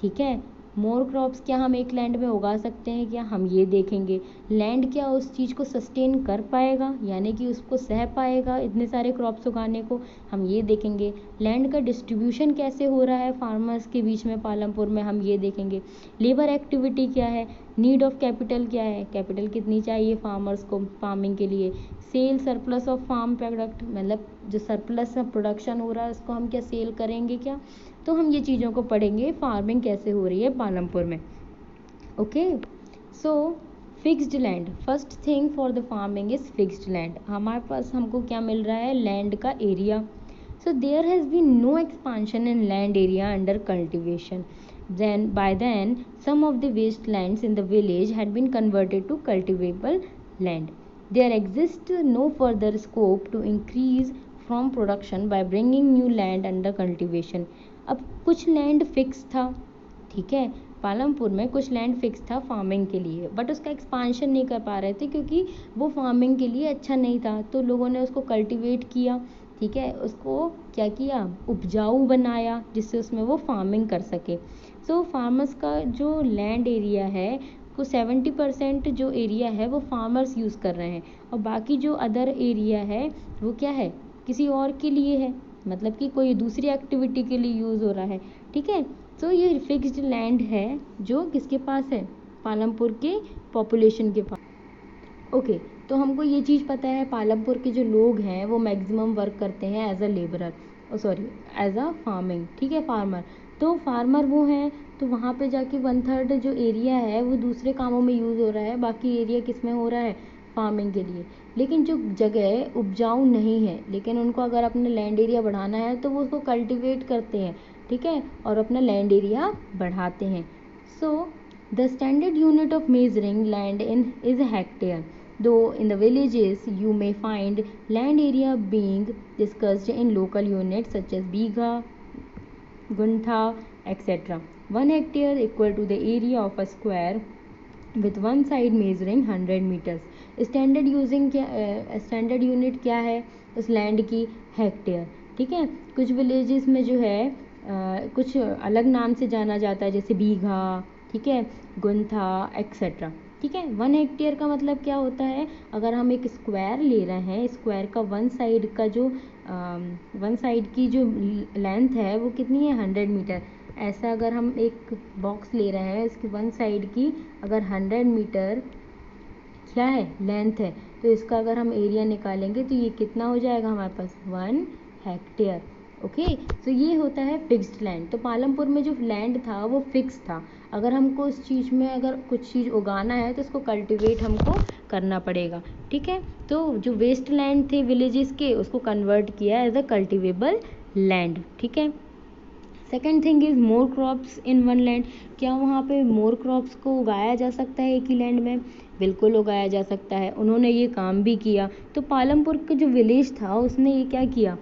ठीक है। मोर क्रॉप्स, क्या हम एक लैंड में उगा सकते हैं क्या, हम ये देखेंगे। लैंड क्या उस चीज़ को सस्टेन कर पाएगा, यानी कि उसको सह पाएगा इतने सारे क्रॉप्स उगाने को, हम ये देखेंगे। लैंड का डिस्ट्रीब्यूशन कैसे हो रहा है फार्मर्स के बीच में पालमपुर में, हम ये देखेंगे। लेबर एक्टिविटी क्या है, नीड ऑफ कैपिटल क्या है, कैपिटल कितनी चाहिए फार्मर्स को फार्मिंग के लिए। Sale surplus of farm product, मतलब जो सरप्लस प्रोडक्शन हो रहा है उसको हम क्या सेल करेंगे क्या, तो हम ये चीज़ों को पढ़ेंगे, फार्मिंग कैसे हो रही है पालमपुर में। Okay, so fixed land, first thing for the farming is fixed land. हमारे पास हमको क्या मिल रहा है, लैंड का area. So there has been no expansion in land area under cultivation, then by then some of the wastelands in the village had been converted to cultivable land. There exists no further scope to increase from production by bringing new land under cultivation. अब कुछ land fix था, ठीक है, पालमपुर में कुछ land fix था farming के लिए, बट उसका एक्सपांशन नहीं कर पा रहे थे क्योंकि वो फार्मिंग के लिए अच्छा नहीं था, तो लोगों ने उसको कल्टीवेट किया, ठीक है, उसको क्या किया, उपजाऊ बनाया, जिससे उसमें वो फार्मिंग कर सके। सो फार्मर्स का जो लैंड एरिया है वो 70% जो एरिया है वो फार्मर्स यूज़ कर रहे हैं, और बाकी जो अदर एरिया है वो क्या है, किसी और के लिए है, मतलब कि कोई दूसरी एक्टिविटी के लिए यूज़ हो रहा है, ठीक है। तो ये फिक्स्ड लैंड है जो किसके पास है, पालमपुर के पॉपुलेशन के पास। ओके, तो हमको ये चीज़ पता है पालमपुर के जो लोग हैं वो मैक्सिमम वर्क करते हैं as a labourer, sorry as a farming, ठीक है, फार्मर। तो फार्मर वो हैं, तो वहाँ पे जाके 1/3 जो एरिया है वो दूसरे कामों में यूज़ हो रहा है, बाकी एरिया किस में हो रहा है, फार्मिंग के लिए। लेकिन जो जगह उपजाऊ नहीं है, लेकिन उनको अगर अपना लैंड एरिया बढ़ाना है तो वो उसको कल्टिवेट करते हैं, ठीक है, और अपना लैंड एरिया बढ़ाते हैं। So the standard unit of measuring land in is hectare, though in the villages you may find land area being discussed in local units such as bigha, guntha, etc. 1 hectare equal to the area of a square with one side measuring 100 meters. Standard unit क्या है उस land की, hectare, ठीक है। कुछ villages में जो है कुछ अलग नाम से जाना जाता है, जैसे बीघा, ठीक है, गुंथा एक्सेट्रा, ठीक है। 1 हेक्टेयर का मतलब क्या होता है, अगर हम एक स्क्वायर ले रहे हैं, स्क्वायर का वन साइड की जो लेंथ है वो कितनी है, 100 मीटर। ऐसा अगर हम एक बॉक्स ले रहे हैं, इसकी वन साइड की अगर 100 मीटर क्या है, लेंथ है, तो इसका अगर हम एरिया निकालेंगे तो ये कितना हो जाएगा हमारे पास, 1 हेक्टेयर। ओके, तो ये होता है फिक्स्ड लैंड। तो पालमपुर में जो लैंड था वो फिक्स था, अगर हमको उस चीज़ में अगर कुछ चीज़ उगाना है तो उसको कल्टिवेट हमको करना पड़ेगा, ठीक है। तो जो वेस्ट लैंड थे विलेजेस के, उसको कन्वर्ट किया एज अ कल्टिवेबल लैंड, ठीक है। Second thing is more crops in one land, क्या वहाँ पे मोर क्रॉप्स को उगाया जा सकता है एक ही लैंड में, बिल्कुल उगाया जा सकता है। उन्होंने ये काम भी किया। तो पालमपुर का जो विलेज था उसने ये क्या किया,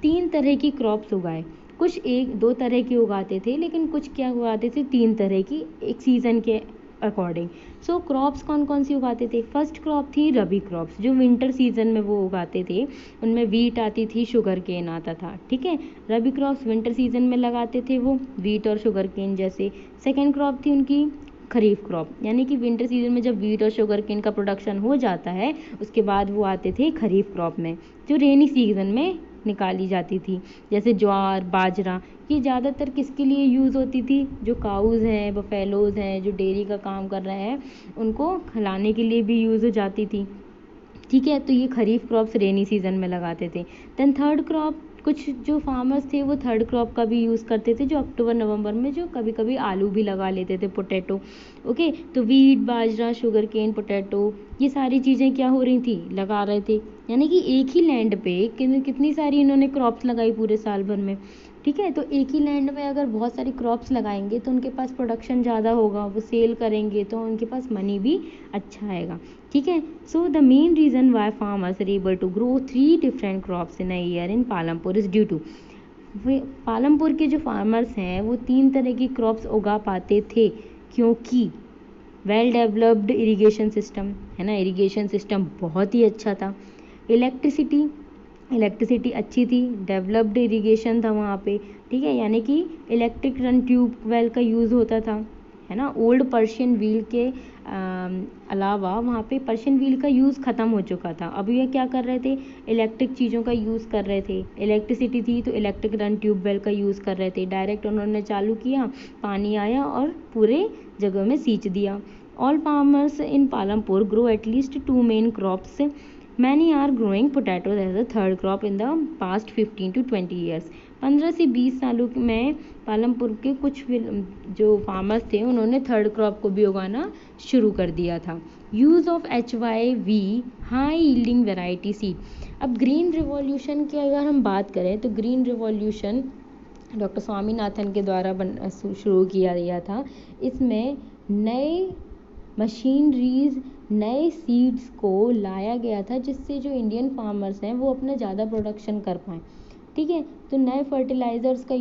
3 तरह की क्रॉप्स उगाए। कुछ 1-2 तरह की उगाते थे, लेकिन कुछ क्या उगाते थे, 3 तरह की, एक सीज़न के अकॉर्डिंग। सो क्रॉप्स कौन कौन सी उगाते थे, फर्स्ट क्रॉप थी रबी क्रॉप्स, जो विंटर सीजन में वो उगाते थे। उनमें वीट आती थी, शुगर केन आता था, ठीक है। रबी क्रॉप्स विंटर सीजन में लगाते थे वो, वीट और शुगर केन जैसे। सेकेंड क्रॉप थी उनकी खरीफ क्रॉप, यानी कि विंटर सीजन में जब वीट और शुगर केन का प्रोडक्शन हो जाता है उसके बाद वो आते थे खरीफ क्रॉप में, जो रेनी सीजन में निकाली जाती थी, जैसे ज्वार, बाजरा। ये ज़्यादातर किसके लिए यूज़ होती थी, जो काउज़ हैं, बफेलोज़ हैं, जो डेयरी का काम कर रहे हैं, उनको खिलाने के लिए भी यूज़ हो जाती थी, ठीक है। तो ये खरीफ क्रॉप्स रेनी सीजन में लगाते थे। देन थर्ड क्रॉप, कुछ जो फार्मर्स थे वो थर्ड क्रॉप का भी यूज़ करते थे, जो अक्टूबर नवंबर में जो कभी कभी आलू भी लगा लेते थे, पोटैटो। ओके, तो वीट, बाजरा, शुगर केन, पोटैटो, ये सारी चीज़ें क्या हो रही थी, लगा रहे थे। यानी कि एक ही लैंड पे कितनी सारी इन्होंने क्रॉप्स लगाई पूरे साल भर में, ठीक है। तो एक ही लैंड में अगर बहुत सारी क्रॉप्स लगाएंगे तो उनके पास प्रोडक्शन ज़्यादा होगा, वो सेल करेंगे तो उनके पास मनी भी अच्छा आएगा, ठीक है। So the main reason why farmers are able to grow 3 different crops in a year in Palampur is due to, Palampur के जो फार्मर्स हैं वो 3 तरह की क्रॉप्स उगा पाते थे, क्योंकि वेल डेवलप्ड इरिगेशन सिस्टम है ना, इरिगेशन सिस्टम बहुत ही अच्छा था। इलेक्ट्रिसिटी अच्छी थी, डेवलप्ड इरिगेशन था वहाँ पे, ठीक है, यानी कि इलेक्ट्रिक रन ट्यूबवेल का यूज़ होता था, है ना। ओल्ड पर्शियन व्हील के अलावा वहाँ पे पर्शियन व्हील का यूज़ ख़त्म हो चुका था। अब ये क्या कर रहे थे, इलेक्ट्रिक चीज़ों का यूज़ कर रहे थे। इलेक्ट्रिसिटी थी तो इलेक्ट्रिक रन ट्यूबवेल का यूज़ कर रहे थे, डायरेक्ट उन्होंने चालू किया, पानी आया और पूरे जगह में सींच दिया। All farmers in Palampur grow at least 2 main crops, many are growing potatoes as a third crop in the past 15 to 20 years. 15 से 20 सालों में पालमपुर के कुछ जो फार्मर्स थे उन्होंने थर्ड क्रॉप को भी उगाना शुरू कर दिया था। Use of HYV high yielding variety seed. अब ग्रीन रिवॉल्यूशन की अगर हम बात करें तो ग्रीन रिवॉल्यूशन डॉक्टर स्वामीनाथन के द्वारा शुरू किया गया था। इसमें नए मशीनरीज, नए सीड्स को लाया गया था, जिससे जो इंडियन फार्मर्स हैं वो अपना ज़्यादा प्रोडक्शन कर पाएँ, ठीक है। तो नए फर्टिलाइज़र्स का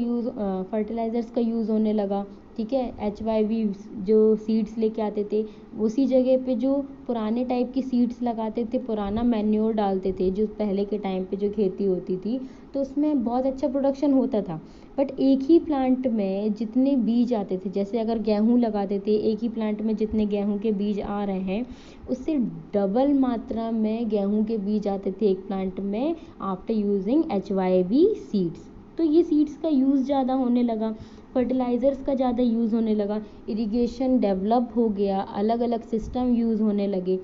यूज़ होने लगा, ठीक है। HYV जो सीड्स लेके आते थे, उसी जगह पे जो पुराने टाइप की सीड्स लगाते थे, पुराना मैन्योर डालते थे, जो पहले के टाइम पे जो खेती होती थी, तो उसमें बहुत अच्छा प्रोडक्शन होता था। बट एक ही प्लांट में जितने बीज आते थे, जैसे अगर गेहूँ लगाते थे, एक ही प्लांट में जितने गेहूँ के बीज आ रहे हैं उससे डबल मात्रा में गेहूँ के बीज आते थे एक प्लांट में आफ्टर यूजिंग HYV सीड्स। तो ये सीड्स का यूज़ ज़्यादा होने लगा, फर्टिलाइज़र्स का ज़्यादा यूज़ होने लगा, इरिगेशन डेवलप हो गया, अलग अलग सिस्टम यूज़ होने लगे,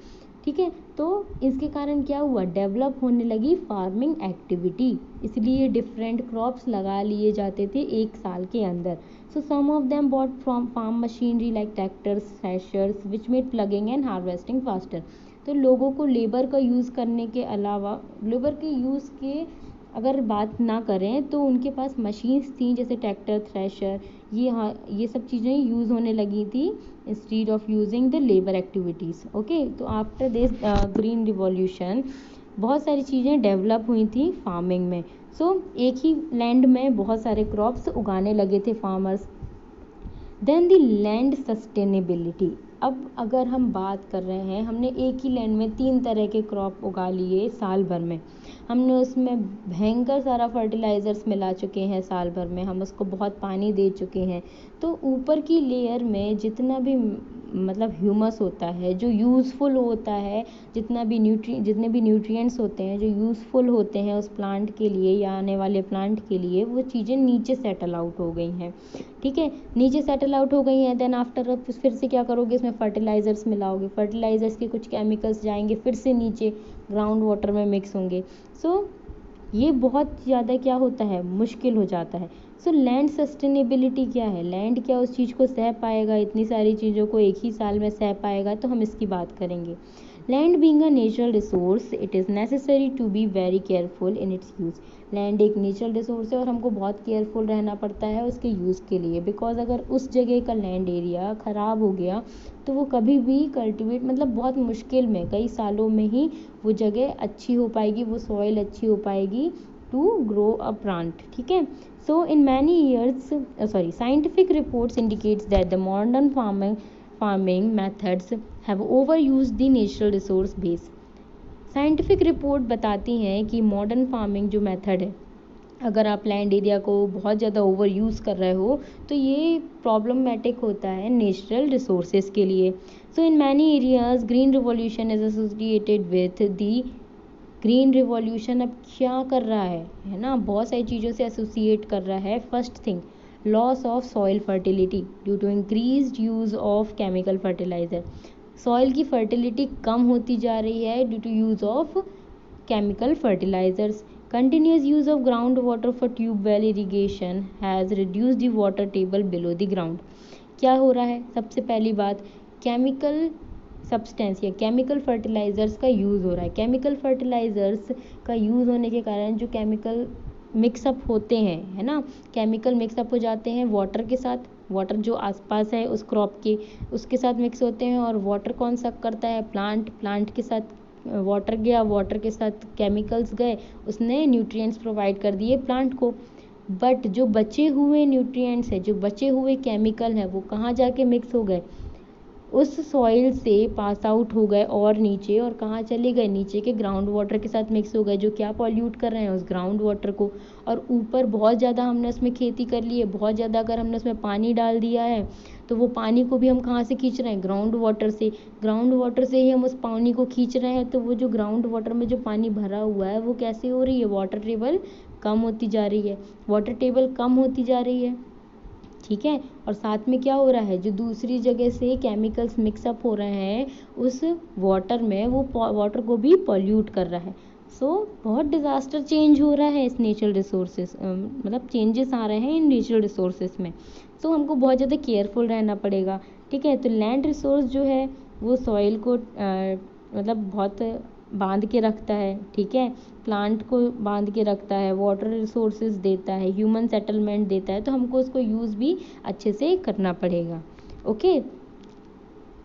ठीक है। तो इसके कारण क्या हुआ, डेवलप होने लगी फार्मिंग एक्टिविटी, इसलिए डिफरेंट क्रॉप्स लगा लिए जाते थे एक साल के अंदर। So some of them bought from farm machinery like tractors, threshers which made ploughing and harvesting faster. तो लोगों को लेबर का यूज़ करने के अलावा, लेबर के यूज़ के अगर बात ना करें तो उनके पास मशीन्स थी, जैसे ट्रैक्टर, थ्रेशर, ये सब चीज़ें यूज़ होने लगी थी instead of using the labour activities. Okay, तो आफ्टर दिस ग्रीन रिवॉल्यूशन बहुत सारी चीज़ें डेवलप हुई थी फार्मिंग में। सो एक ही लैंड में बहुत सारे क्रॉप्स उगाने लगे थे farmers. Then the land sustainability. अब अगर हम बात कर रहे हैं, हमने एक ही लैंड में 3 तरह के क्रॉप उगा लिए साल भर में, हमने उसमें भयंकर सारा फर्टिलाइज़र्स मिला चुके हैं साल भर में, हम उसको बहुत पानी दे चुके हैं, तो ऊपर की लेयर में जितना भी मतलब ह्यूमस होता है जो यूज़फुल होता है, जितने भी न्यूट्रिएंट्स होते हैं जो यूज़फुल होते हैं उस प्लांट के लिए या आने वाले प्लांट के लिए, वो चीज़ें नीचे सेटल आउट हो गई हैं, ठीक है, नीचे सेटल आउट हो गई हैं। देन आफ्टर फिर से क्या करोगे, इसमें फर्टिलाइज़र्स मिलाओगे, फर्टिलाइज़र्स के कुछ केमिकल्स जाएंगे फिर से नीचे ग्राउंड वाटर में मिक्स होंगे। सो ये बहुत ज़्यादा क्या होता है, मुश्किल हो जाता है। सो लैंड सस्टेनेबिलिटी क्या है, लैंड क्या उस चीज़ को सह पाएगा, इतनी सारी चीज़ों को एक ही साल में सह पाएगा, तो हम इसकी बात करेंगे। Land being a natural resource, it is necessary to be very careful in its use. Land एक नेचुरल रिसोर्स है और हमको बहुत केयरफुल रहना पड़ता है उसके यूज़ के लिए, बिकॉज अगर उस जगह का लैंड एरिया ख़राब हो गया तो वो कभी भी कल्टिवेट, मतलब बहुत मुश्किल में, कई सालों में ही वो जगह अच्छी हो पाएगी, वो सॉइल अच्छी हो पाएगी टू ग्रो अ प्लांट, ठीक है। So in many years scientific reports indicates that the modern farming methods have overused the natural resource base. Scientific report बताती हैं कि मॉडर्न फार्मिंग जो मेथड है, अगर आप लैंड एरिया को बहुत ज़्यादा ओवर यूज़ कर रहे हो तो ये प्रॉब्लमेटिक होता है नेचुरल रिसोर्सेज के लिए। So in many areas green revolution is associated with the green revolution अब क्या कर रहा है ना, बहुत सारी चीज़ों से एसोसिएट कर रहा है। First thing, loss of soil fertility due to increased use of chemical fertiliser. Soil की फर्टिलिटी कम होती जा रही है due to use of chemical fertilisers. Continuous use of ground water for tubewell irrigation has reduced the water table below the ground. क्या हो रहा है, सबसे पहली बात, केमिकल सब्सटेंस या केमिकल फर्टिलाइज़र्स का यूज़ हो रहा है। केमिकल फर्टिलाइज़र्स का यूज़ होने के कारण जो केमिकल मिक्सअप होते हैं, है ना, केमिकल मिक्सअप हो जाते हैं वाटर के साथ, वाटर जो आसपास है उस क्रॉप के उसके साथ मिक्स होते हैं, और वाटर कौन सक करता है, प्लांट के साथ वाटर गया, वाटर के साथ केमिकल्स गए, उसने न्यूट्रिएंट्स प्रोवाइड कर दिए प्लांट को। बट जो बचे हुए न्यूट्रिएंट्स है, जो बचे हुए केमिकल है, वो कहाँ जाके मिक्स हो गए, उस सॉइल से पास आउट हो गए और नीचे, और कहाँ चले गए, नीचे के ग्राउंड वाटर के साथ मिक्स हो गए, जो क्या पॉल्यूट कर रहे हैं उस ग्राउंड वाटर को। और ऊपर बहुत ज़्यादा हमने उसमें खेती कर ली है, बहुत ज़्यादा अगर हमने उसमें पानी डाल दिया है तो वो पानी को भी हम कहाँ से खींच रहे हैं, ग्राउंड वाटर से। ग्राउंड वाटर से ही हम उस पानी को खींच रहे हैं, तो वो जो ग्राउंड वाटर में जो पानी भरा हुआ है वो कैसे हो रही है, वाटर टेबल कम होती जा रही है, वाटर टेबल कम होती जा रही है, ठीक है। और साथ में क्या हो रहा है, जो दूसरी जगह से केमिकल्स मिक्सअप हो रहे हैं उस वाटर में, वो वाटर को भी पॉल्यूट कर रहा है। सो बहुत डिज़ास्टर चेंज हो रहा है इस नेचुरल रिसोर्सेज, मतलब चेंजेस आ रहे हैं इन नेचुरल रिसोर्सेज में। सो हमको बहुत ज़्यादा केयरफुल रहना पड़ेगा, ठीक है। तो लैंड रिसोर्स जो है वो सॉइल को मतलब बहुत बांध के रखता है, ठीक है, प्लांट को बांध के रखता है, वाटर रिसोर्सेज देता है, ह्यूमन सेटलमेंट देता है, तो हमको उसको यूज़ भी अच्छे से करना पड़ेगा। Okay,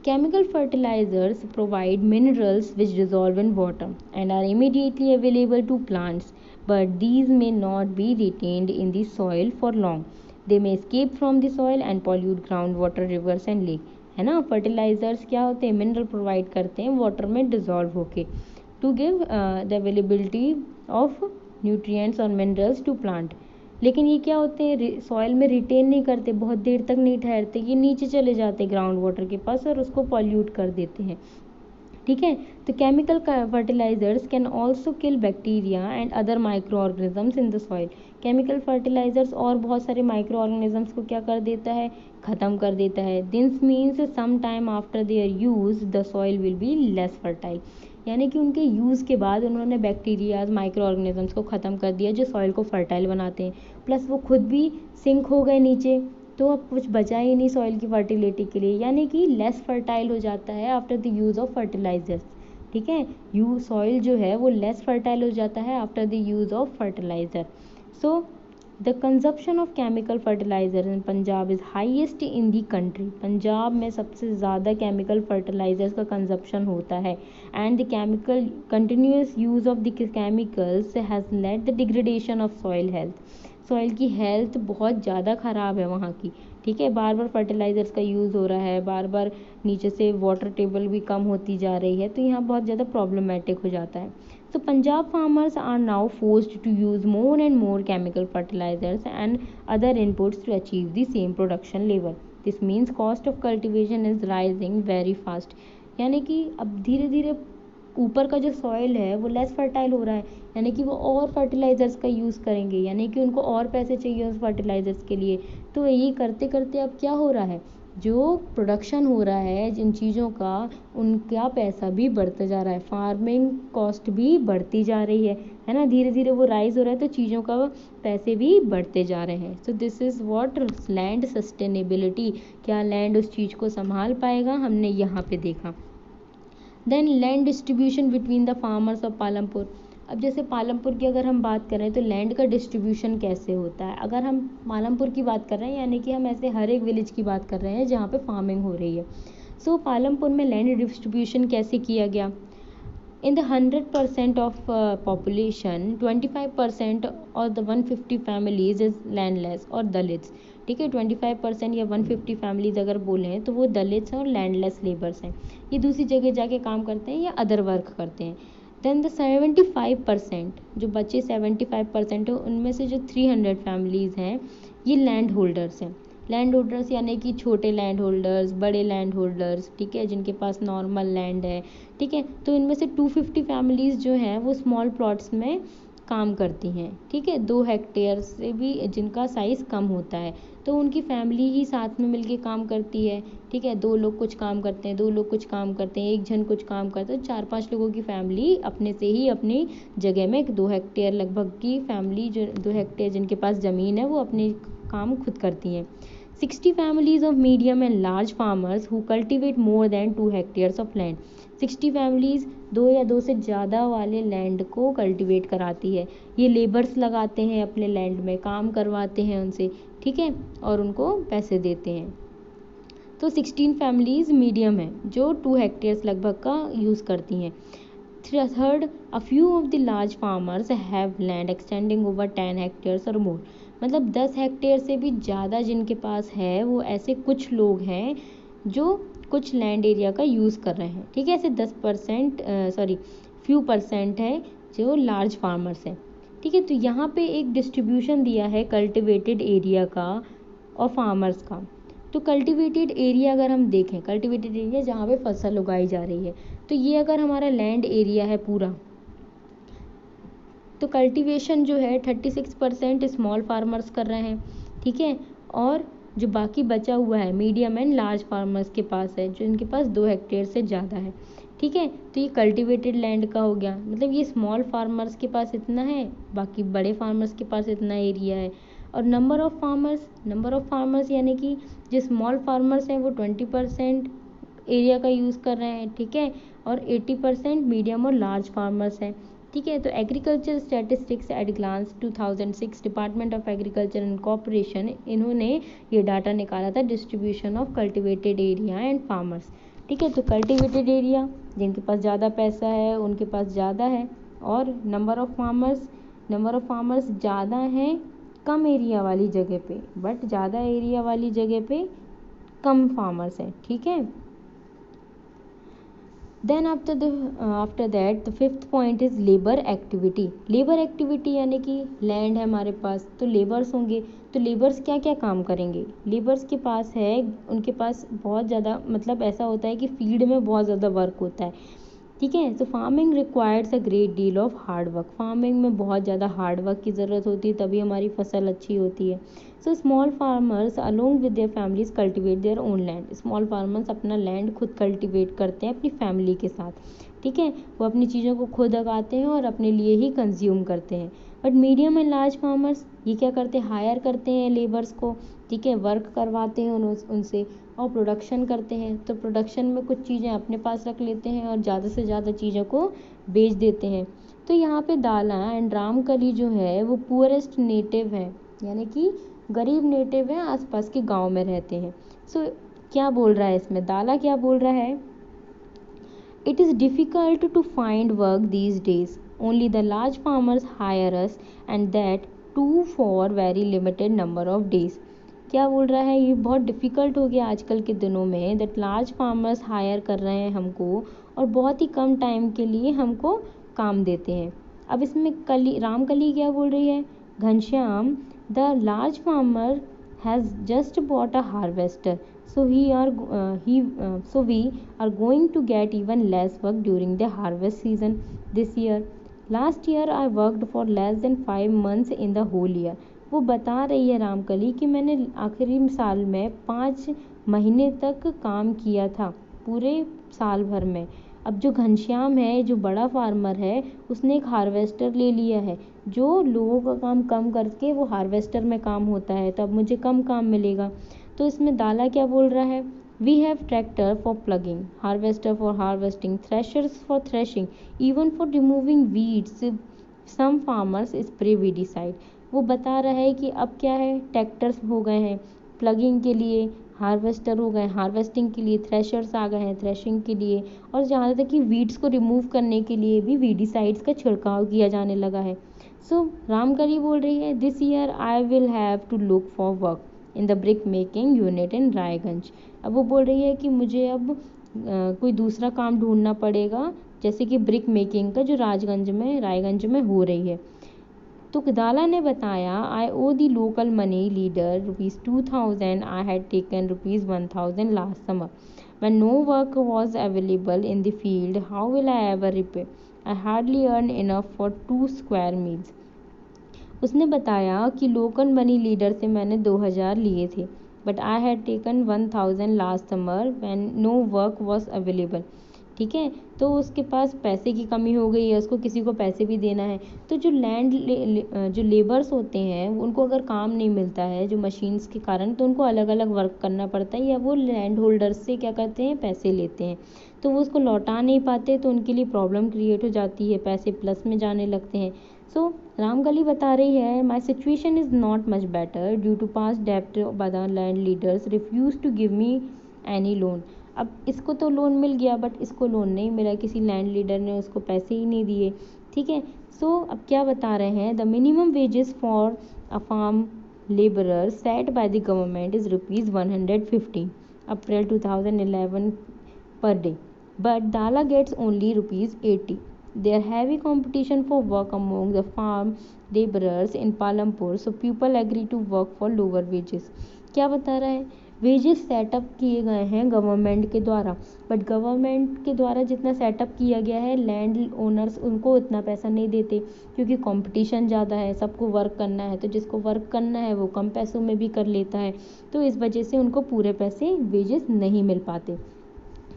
chemical fertilizers provide minerals which dissolve in water and are immediately available to plants, but these may not be retained in the soil for long. They may escape from the soil and pollute groundwater, rivers and lake. है ना, fertilisers क्या होते हैं, mineral provide करते हैं water में dissolve होके, to give the availability of nutrients और मिनरल्स टू प्लांट। लेकिन ये क्या होते हैं, सॉइल में रिटेन नहीं करते, बहुत देर तक नहीं ठहरते, ये नीचे चले जाते ग्राउंड वाटर के पास और उसको पॉल्यूट कर देते हैं। ठीक है, तो chemical fertilisers can also kill bacteria and other micro organisms in the soil. Chemical fertilisers और बहुत सारे माइक्रो ऑर्गेनिजम्स को क्या कर देता है, ख़त्म कर देता है। This means some time after their use the soil will be less fertile, यानी कि उनके यूज़ के बाद उन्होंने बैक्टीरियाज माइक्रो ऑर्गेनिजम्स को ख़त्म कर दिया जो सॉइल को फर्टाइल बनाते हैं, प्लस वो खुद भी सिंक हो गए नीचे, तो अब कुछ बचा ही नहीं सॉइल की फर्टिलिटी के लिए, यानी कि लेस फर्टाइल हो जाता है after the use of fertilisers. ठीक है, सॉइल जो है वो लेस फर्टाइल हो जाता है after the use of fertiliser. So the consumption of chemical fertiliser in Punjab is highest in the country. Punjab में सबसे ज़्यादा केमिकल फर्टिलाइजर्स का कंजप्शन होता है। And the chemical continuous use of the chemicals has led the degradation of soil health. Soil की health बहुत ज़्यादा ख़राब है वहाँ की। ठीक है, बार बार फर्टिलाइज़र्स का यूज़ हो रहा है, बार बार नीचे से वाटर टेबल भी कम होती जा रही है, तो यहाँ बहुत ज़्यादा प्रॉब्लमेटिक हो जाता है। So Punjab farmers are now forced to use more and more chemical fertilizers and other inputs to achieve the same production level. This means cost of cultivation is rising very fast. यानी कि अब धीरे धीरे ऊपर का जो soil है वो लेस फर्टाइल हो रहा है, यानी कि वो और फर्टिलाइजर्स का यूज़ करेंगे, यानी कि उनको और पैसे चाहिए उस फर्टिलाइजर्स के लिए। तो यही करते करते अब क्या हो रहा है, जो प्रोडक्शन हो रहा है जिन चीज़ों का, उनका पैसा भी बढ़ता जा रहा है, फार्मिंग कॉस्ट भी बढ़ती जा रही है ना, धीरे धीरे वो राइज हो रहा है, तो चीज़ों का पैसे भी बढ़ते जा रहे हैं। So this is what land sustainability, क्या लैंड उस चीज़ को संभाल पाएगा, हमने यहाँ पे देखा। Then land distribution between the farmers of Palampur. अब जैसे पालमपुर की अगर हम बात करें तो लैंड का डिस्ट्रीब्यूशन कैसे होता है, अगर हम पालमपुर की बात कर रहे हैं, यानी कि हम ऐसे हर एक विलेज की बात कर रहे हैं जहाँ पे फार्मिंग हो रही है। सो पालमपुर में लैंड डिस्ट्रीब्यूशन कैसे किया गया, इन द 100% ऑफ पॉपुलेशन 25% और द 150 फैमिलीज इज लैंडलेस और दलित्स। ठीक है, 25% या 150 फैमिलीज अगर बोलें तो वो दलित्स और लैंडलेस लेबर्स हैं, ये दूसरी जगह जाके काम करते हैं या अदर वर्क करते हैं। देन द 75% जो बचे 75% है, उनमें से जो 300 फैमिलीज़ हैं ये लैंड होल्डर्स हैं। लैंड होल्डर्स यानी कि छोटे लैंड होल्डर्स, बड़े लैंड होल्डर्स, ठीक है, जिनके पास नॉर्मल लैंड है। ठीक है, तो इनमें से 250 फैमिलीज़ जो हैं वो स्मॉल प्लॉट्स में काम करती हैं। ठीक है, 2 हेक्टेयर से भी जिनका साइज़ कम होता है, तो उनकी फैमिली ही साथ में मिलके काम करती है। ठीक है, 2 लोग कुछ काम करते हैं, 2 लोग कुछ काम करते हैं, एक जन कुछ काम करता है, 4-5 लोगों की फैमिली अपने से ही अपनी जगह में 2 हेक्टेयर लगभग की फैमिली, जो 2 हेक्टेयर जिनके पास ज़मीन है वो अपने काम खुद करती हैं। 60 families of medium and large farmers who cultivate more than 2 hectares of land। 60 families 2 या 2 से ज़्यादा वाले लैंड को कल्टिवेट कराती है। ये लेबर्स लगाते हैं अपने लैंड में, काम करवाते हैं उनसे, ठीक है, और उनको पैसे देते हैं। तो 16 फैमिलीज़ मीडियम है जो 2 हेक्टेयर्स लगभग का यूज़ करती हैं। Third, a few of the large farmers have land extending over 10 hectares और मोर। मतलब 10 हेक्टेयर से भी ज़्यादा जिनके पास है, वो ऐसे कुछ लोग हैं जो कुछ लैंड एरिया का यूज़ कर रहे हैं। ठीक है, ऐसे 10% फ्यू परसेंट है जो लार्ज फार्मर्स हैं। ठीक है, तो यहाँ पे एक डिस्ट्रीब्यूशन दिया है कल्टिवेटेड एरिया का और फार्मर्स का। तो कल्टिवेटेड एरिया अगर हम देखें, कल्टिवेटेड एरिया जहाँ पे फसल उगाई जा रही है, तो ये अगर हमारा लैंड एरिया है पूरा, तो कल्टीवेशन जो है 36% स्मॉल फार्मर्स कर रहे हैं। ठीक है, और जो बाकी बचा हुआ है मीडियम एंड लार्ज फार्मर्स के पास है, जो इनके पास 2 हेक्टेयर से ज़्यादा है। ठीक है, तो ये कल्टीवेटेड लैंड का हो गया, मतलब ये स्मॉल फार्मर्स के पास इतना है, बाकी बड़े फार्मर्स के पास इतना एरिया है। और नंबर ऑफ़ फार्मर्स यानी कि जो स्मॉल फार्मर्स हैं वो 20% एरिया का यूज़ कर रहे हैं। ठीक है, और 80% मीडियम और लार्ज फार्मर्स हैं। ठीक है, तो agriculture statistics at glance 2006 department of agriculture and corporation, इन्होंने ये डाटा निकाला था distribution of cultivated area and farmers. ठीक है, तो कल्टिवेटेड एरिया जिनके पास ज़्यादा पैसा है उनके पास ज़्यादा है, और नंबर ऑफ़ फार्मर्स ज़्यादा हैं कम एरिया वाली जगह पे, बट ज़्यादा एरिया वाली जगह पे कम फार्मर्स हैं। ठीक है, then after that the fifth point is labour activity. Labour activity यानी कि लैंड है हमारे पास तो लेबर्स होंगे, तो लेबर्स क्या क्या काम करेंगे। लेबर्स के पास है, उनके पास बहुत ज़्यादा मतलब ऐसा होता है कि फील्ड में बहुत ज़्यादा वर्क होता है, ठीक है। तो farming requires a great deal of hard work. Farming में बहुत ज़्यादा हार्ड वर्क की ज़रूरत होती है, तभी हमारी फसल अच्छी होती है। So small farmers along with their families cultivate their own land. Small farmers अपना लैंड खुद कल्टिवेट करते हैं अपनी फैमिली के साथ, ठीक है। वो अपनी चीज़ों को खुद उगाते हैं और अपने लिए ही कंज्यूम करते हैं। But medium and large farmers ये क्या करते हैं, हायर करते हैं लेबर्स को, ठीक है, वर्क करवाते हैं उनसे और प्रोडक्शन करते हैं। तो प्रोडक्शन में कुछ चीज़ें अपने पास रख लेते हैं और ज़्यादा से ज़्यादा चीज़ों को बेच देते हैं। तो यहाँ पे दाला एंड रामकली जो है वो पुअरेस्ट नेटिव है, यानी कि गरीब नेटिव है, आसपास के गांव में रहते हैं। सो क्या बोल रहा है इसमें, दाला क्या बोल रहा है, it is difficult to find work these days, only the large farmers hire us and that too for very limited number of days. क्या बोल रहा है, ये बहुत डिफ़िकल्ट हो गया आजकल के दिनों में, दैट लार्ज फार्मर्स हायर कर रहे हैं हमको और बहुत ही कम टाइम के लिए हमको काम देते हैं। अब इसमें कली रामकली क्या बोल रही है, Ghanshyam the large farmer has just bought a harvester, so we are going to get even less work during the harvest season this year. Last year I worked for less than 5 months in the whole year. वो बता रही है रामकली कि मैंने आखिरी साल में 5 महीने तक काम किया था पूरे साल भर में। अब जो घनश्याम है, जो बड़ा फार्मर है, उसने एक हार्वेस्टर ले लिया है। जो लोगों का काम कम करके वो हार्वेस्टर में काम होता है, तो अब मुझे कम काम मिलेगा। तो इसमें दाला क्या बोल रहा है, we have tractor for ploughing, harvester for harvesting, threshers for threshing, even for removing weeds, some farmers spray weedicide. वो बता रहा है कि अब क्या है, ट्रैक्टर्स हो गए हैं प्लगिंग के लिए, हार्वेस्टर हो गए हार्वेस्टिंग के लिए, थ्रेशर्स आ गए हैं थ्रेशिंग के लिए, और जहाँ तक कि वीड्स को रिमूव करने के लिए भी वीडिसाइड्स का छिड़काव किया जाने लगा है। सो रामकली बोल रही है, this year I will have to look for work in the brick making unit in Raiganj. अब वो बोल रही है कि मुझे अब कोई दूसरा काम ढूंढना पड़ेगा, जैसे कि ब्रिक मेकिंग का जो रायगंज में हो रही है। तो दाला ने बताया, I owe the local money lender ₹2000, I had taken ₹1000 last summer when no work was available in the field, how will I ever repay? I hardly earn enough for 2 square meals. उसने बताया कि local money leader से मैंने 2000 लिए थे, but I had taken 1000 last summer when no work was available, ठीक है। तो उसके पास पैसे की कमी हो गई है, उसको किसी को पैसे भी देना है। तो जो जो लेबर्स होते हैं उनको अगर काम नहीं मिलता है जो मशीन्स के कारण, तो उनको अलग अलग वर्क करना पड़ता है, या वो लैंड होल्डर्स से क्या करते हैं, पैसे लेते हैं, तो वो उसको लौटा नहीं पाते, तो उनके लिए प्रॉब्लम क्रिएट हो जाती है, पैसे प्लस में जाने लगते हैं। सो रामकली बता रही है, my situation is not much better due to past डेप्ट by the land leaders refuse to give me any loan. अब इसको तो लोन मिल गया, बट इसको लोन नहीं मिला, किसी लैंड लीडर ने उसको पैसे ही नहीं दिए, ठीक है। सो अब क्या बता रहे हैं, the minimum wages for a farm labourer set by the government is ₹150 April 2011 per day, but Dala gets only ₹80. There heavy competition for work among the farm laborers in Palampur, so people agree to work for lower wages. क्या बता रहा है, wages setup किए गए हैं government के द्वारा, but government के द्वारा जितना सेटअप किया गया है लैंड ओनर्स उनको उतना पैसा नहीं देते, क्योंकि कंपटीशन ज़्यादा है, सबको वर्क करना है, तो जिसको वर्क करना है वो कम पैसों में भी कर लेता है, तो इस वजह से उनको पूरे पैसे वेजेस नहीं मिल पाते।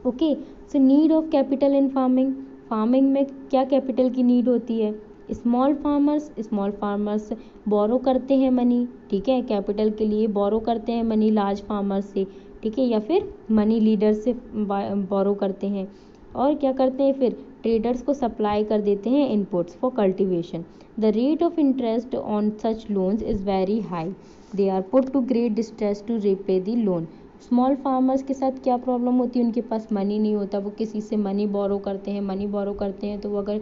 Okay, so need of capital in farming, farming में क्या कैपिटल की नीड होती है, स्मॉल फार्मर्स बोरो करते हैं मनी, ठीक है, कैपिटल के लिए बोरो करते हैं मनी लार्ज फार्मर्स से, ठीक है, या फिर मनी लीडर से बोरो करते हैं, और क्या करते हैं फिर ट्रेडर्स को सप्लाई कर देते हैं inputs for cultivation. The rate of interest on such loans is very high, they are put to great distress to repay the loan. Small farmers के साथ क्या प्रॉब्लम होती है, उनके पास मनी नहीं होता, वो किसी से मनी बोरो करते हैं, तो वो अगर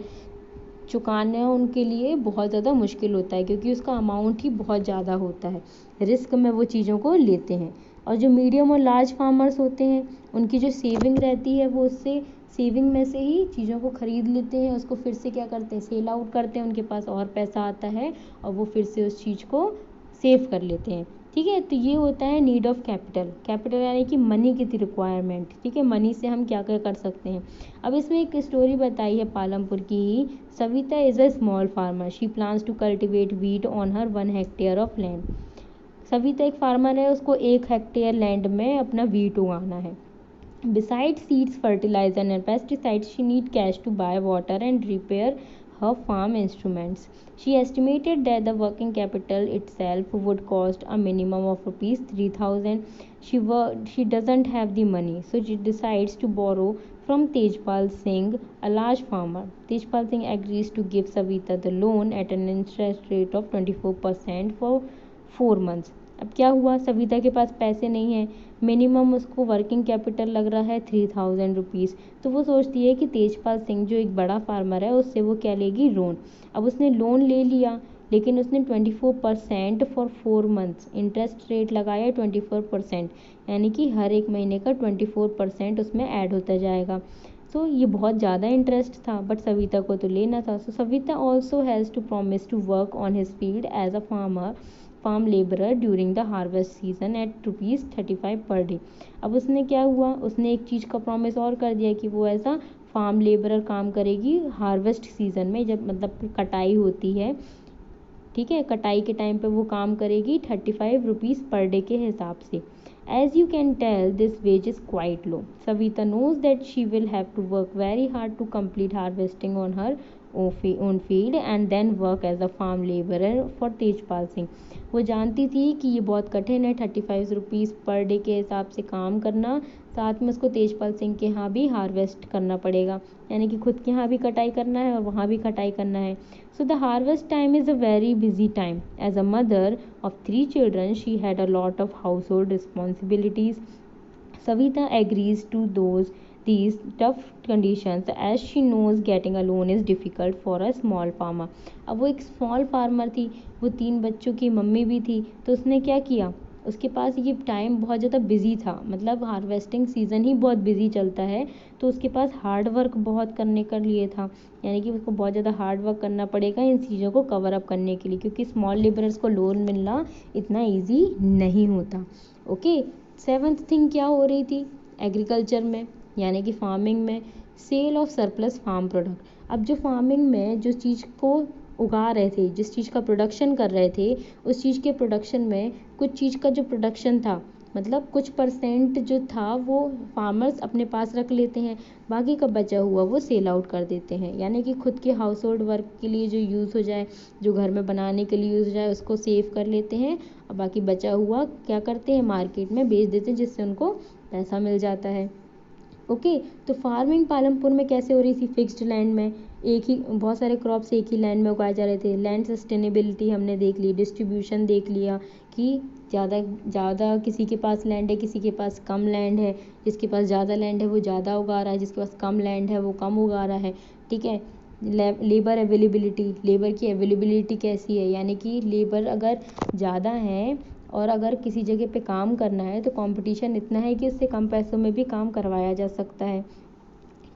चुकाना उनके लिए बहुत ज़्यादा मुश्किल होता है, क्योंकि उसका अमाउंट ही बहुत ज़्यादा होता है, रिस्क में वो चीज़ों को लेते हैं। और जो मीडियम और लार्ज फार्मर्स होते हैं उनकी जो सेविंग रहती है वो उससे सेविंग में से ही चीज़ों को खरीद लेते हैं, उसको फिर से क्या करते हैं, सेल आउट करते हैं, उनके पास और पैसा आता है और वो फिर से उस चीज़ को सेव कर लेते हैं। ठीक है, तो ये होता है नीड ऑफ कैपिटल। कैपिटल यानी कि मनी की रिक्वायरमेंट। ठीक है, मनी से हम क्या क्या कर सकते हैं। अब इसमें एक स्टोरी बताई है पालमपुर की ही। Savita is a small farmer, she plans to cultivate wheat on her 1 hectare of land. Savita एक फार्मर है, उसको 1 हेक्टेयर लैंड में अपना वीट उगाना है। Besides seeds, fertilizer and pesticides, she need cash to buy water and repair her farm instruments. She estimated that the working capital itself would cost a minimum of rupees 3,000. She doesn't have the money, so she decides to borrow from Tejpal Singh, a large farmer. Tejpal Singh agrees to give Savita the loan at an interest rate of 24% for 4 months. अब क्या हुआ, सविता के पास पैसे नहीं है, minimum उसको working capital लग रहा है 3,000 रुपीज़। तो वो सोचती है कि तेजपाल सिंह जो एक बड़ा फार्मर है उससे वो क्या लेगी, लोन। अब उसने लोन ले लिया, लेकिन उसने 24% फॉर 4 मंथ्स इंटरेस्ट रेट लगाया 24%, यानी कि हर एक महीने का 24% उसमें ऐड होता जाएगा। सो ये बहुत ज़्यादा इंटरेस्ट था, बट सविता को तो लेना था। So Savita also has to promise to work on his field as a farm labourer during the harvest season at ₹35 per day. अब उसने क्या हुआ, उसने एक चीज़ का प्रॉमिस और कर दिया कि वो ऐसा फार्म लेबरर काम करेगी हार्वेस्ट सीजन में, जब मतलब कटाई होती है। ठीक है, कटाई के टाइम पे वो काम करेगी 35 रुपीज़ पर डे के हिसाब से। As you can tell, this wage is quite low. Savita knows that she will have to work very hard to complete harvesting on her own field and then work as a farm laborer for Tejpal Singh. वो जानती थी कि ये बहुत कठिन है, 35 rupees per day के हिसाब से काम करना, साथ में उसको तेजपाल सिंह के यहाँ भी हार्वेस्ट करना पड़ेगा, यानी कि खुद के यहाँ भी कटाई करना है और वहाँ भी कटाई करना है। So the harvest time is a very busy time. As a mother of 3 children, she had a lot of household responsibilities. Savita agrees to these tough conditions as she knows getting a loan is difficult for a small farmer. अब वो एक small farmer थी, वो 3 बच्चों की mummy भी थी, तो उसने क्या किया, उसके पास ये टाइम बहुत ज़्यादा बिजी था, मतलब हार्वेस्टिंग सीज़न ही बहुत बिजी चलता है, तो उसके पास हार्ड वर्क बहुत करने के लिए था, यानी कि उसको बहुत ज़्यादा हार्ड वर्क करना पड़ेगा इन चीज़ों को कवर अप करने के लिए, क्योंकि स्मॉल लेबरर्स को लोन मिलना इतना ईजी नहीं होता। ओके, 7th थिंग क्या हो रही थी एग्रीकल्चर में, यानी कि फार्मिंग में, sale of surplus farm product. अब जो फार्मिंग में जो चीज़ को उगा रहे थे, जिस चीज़ का प्रोडक्शन कर रहे थे, उस चीज़ के प्रोडक्शन में कुछ चीज़ का जो प्रोडक्शन था, मतलब कुछ परसेंट जो था वो फार्मर्स अपने पास रख लेते हैं, बाकी का बचा हुआ वो सेल आउट कर देते हैं, यानी कि खुद के हाउस होल्ड वर्क के लिए जो यूज़ हो जाए, जो घर में बनाने के लिए यूज़ हो जाए, उसको सेव कर लेते हैं और बाकी बचा हुआ क्या करते हैं, मार्केट में बेच देते हैं, जिससे उनको पैसा मिल जाता है। ओके, तो फार्मिंग पालमपुर में कैसे हो रही थी, फिक्स्ड लैंड में, एक ही बहुत सारे क्रॉप्स एक ही लैंड में उगाए जा रहे थे। लैंड सस्टेनेबिलिटी हमने देख ली, डिस्ट्रीब्यूशन देख लिया कि ज़्यादा किसी के पास लैंड है, किसी के पास कम लैंड है, जिसके पास ज़्यादा लैंड है वो ज़्यादा उगा रहा है, जिसके पास कम लैंड है वो कम उगा रहा है। ठीक है, लेबर अवेलेबिलिटी, लेबर की अवेलेबिलिटी कैसी है, यानी कि लेबर अगर ज़्यादा है और अगर किसी जगह पे काम करना है तो कंपटीशन इतना है कि उससे कम पैसों में भी काम करवाया जा सकता है।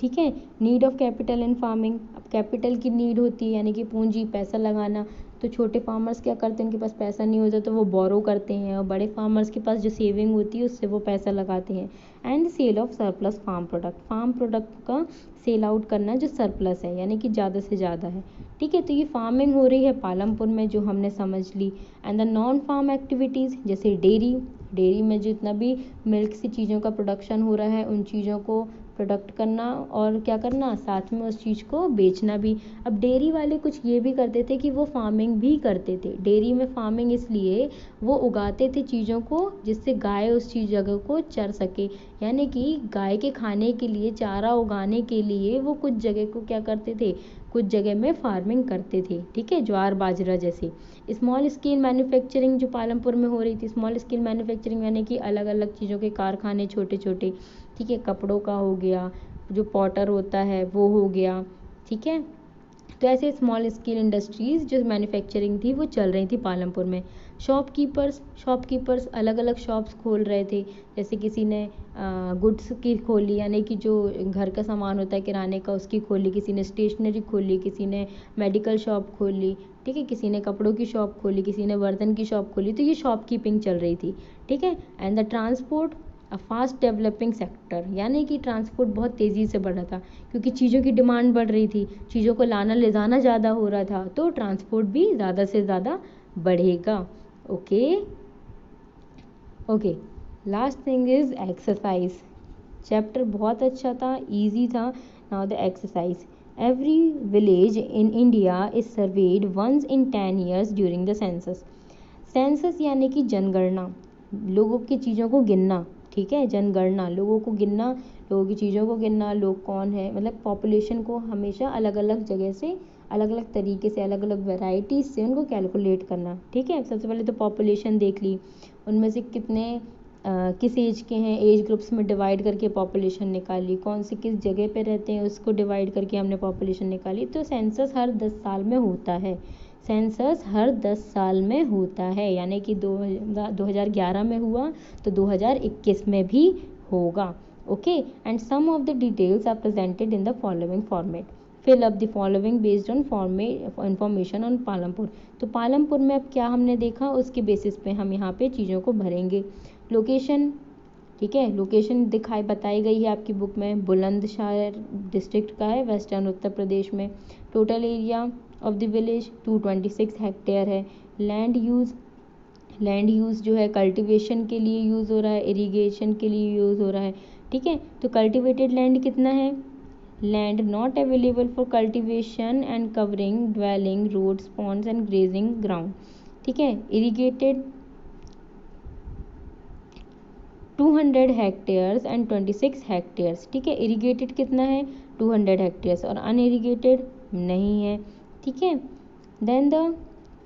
ठीक है, need of capital in farming, अब कैपिटल की नीड होती है, यानी कि पूंजी, पैसा लगाना। तो छोटे फार्मर्स क्या करते हैं, उनके पास पैसा नहीं होता तो वो बोरो करते हैं, और बड़े फार्मर्स के पास जो सेविंग होती है उससे वो पैसा लगाते हैं। And sale of surplus farm product का सेल आउट करना जो सरप्लस है, यानी कि ज़्यादा से ज़्यादा है। ठीक है, तो ये फार्मिंग हो रही है पालमपुर में जो हमने समझ ली। And the non farm activities जैसे डेयरी में जितना भी मिल्क से चीज़ों का प्रोडक्शन हो रहा है, उन चीज़ों को प्रोडक्ट करना और क्या करना, साथ में उस चीज़ को बेचना भी। अब डेयरी वाले कुछ ये भी करते थे कि वो फार्मिंग भी करते थे। डेयरी में फार्मिंग इसलिए वो उगाते थे चीज़ों को जिससे गाय उस चीज़ जगह को चर सके, यानी कि गाय के खाने के लिए चारा उगाने के लिए वो कुछ जगह को क्या करते थे, कुछ जगह में फार्मिंग करते थे। ठीक है, ज्वार बाजरा जैसे। स्मॉल स्केल मैन्युफैक्चरिंग जो पालमपुर में हो रही थी, स्मॉल स्केल मैन्युफैक्चरिंग यानी कि अलग अलग चीज़ों के कारखाने छोटे छोटे। ठीक है, कपड़ों का हो गया, जो पॉटर होता है वो हो गया। ठीक है, तो ऐसे स्मॉल स्केल इंडस्ट्रीज़ जो मैन्युफैक्चरिंग थी वो चल रही थी पालमपुर में। शॉपकीपर्स अलग अलग शॉप्स खोल रहे थे। जैसे किसी ने गुड्स की खोली, यानी कि जो घर का सामान होता है किराने का, उसकी खोली, किसी ने स्टेशनरी खोली, किसी ने मेडिकल शॉप खोली, ठीक है, किसी ने कपड़ों की शॉप खोली, किसी ने बर्तन की शॉप खोली। तो ये शॉपकीपिंग चल रही थी, ठीक है। And the transport a fast developing sector, यानी कि ट्रांसपोर्ट बहुत तेज़ी से बढ़ रहा था क्योंकि चीज़ों की डिमांड बढ़ रही थी, चीज़ों को लाना ले जाना ज़्यादा हो रहा था, तो ट्रांसपोर्ट भी ज़्यादा से ज़्यादा बढ़ेगा। Okay okay, last thing is exercise. Chapter बहुत अच्छा था, इजी था। Now the exercise. Every village in India is surveyed once in 10 years during the census. Census यानी कि जनगणना, लोगों की चीज़ों को गिनना, ठीक है। जनगणना, लोगों को गिनना, लोगों की चीज़ों को गिनना, लोग कौन है, मतलब पॉपुलेशन को हमेशा अलग अलग जगह से, अलग अलग तरीके से, अलग अलग वेराइटीज़ से उनको कैलकुलेट करना, ठीक है। सबसे पहले तो पॉपुलेशन देख ली, उनमें से कितने किस एज के हैं, एज ग्रुप्स में डिवाइड करके पॉपुलेशन निकाली, कौन से किस जगह पे रहते हैं उसको डिवाइड करके हमने पॉपुलेशन निकाली। तो सेंसस हर 10 साल में होता है, सेंसस हर 10 साल में होता है, यानी कि 2011 में हुआ तो 2021 में भी होगा। Okay, and some of the details are presented in the following format. Fill up the following based on information on Palampur. तो पालमपुर में अब क्या हमने देखा, उसके बेसिस पे हम यहाँ पे चीज़ों को भरेंगे। लोकेशन, ठीक है, लोकेशन बताई गई है आपकी बुक में, बुलंदशहर डिस्ट्रिक्ट का है, वेस्टर्न उत्तर प्रदेश में। Total area of the village 226 hectare है। लैंड यूज़ जो है कल्टीवेशन के लिए यूज़ हो रहा है, इरिगेशन के लिए यूज़ हो रहा है, ठीक है। तो कल्टीवेटेड लैंड कितना है, land not available for cultivation and covering dwelling, roads, ponds and grazing ground, ठीक है। इरिगेटेड 200 हेक्टेयर्स एंड 26 हेक्टेयर्स, ठीक है। इरिगेटेड कितना है 200 हेक्टेयर्स, और अनइरिगेटेड नहीं है, ठीक है। देन द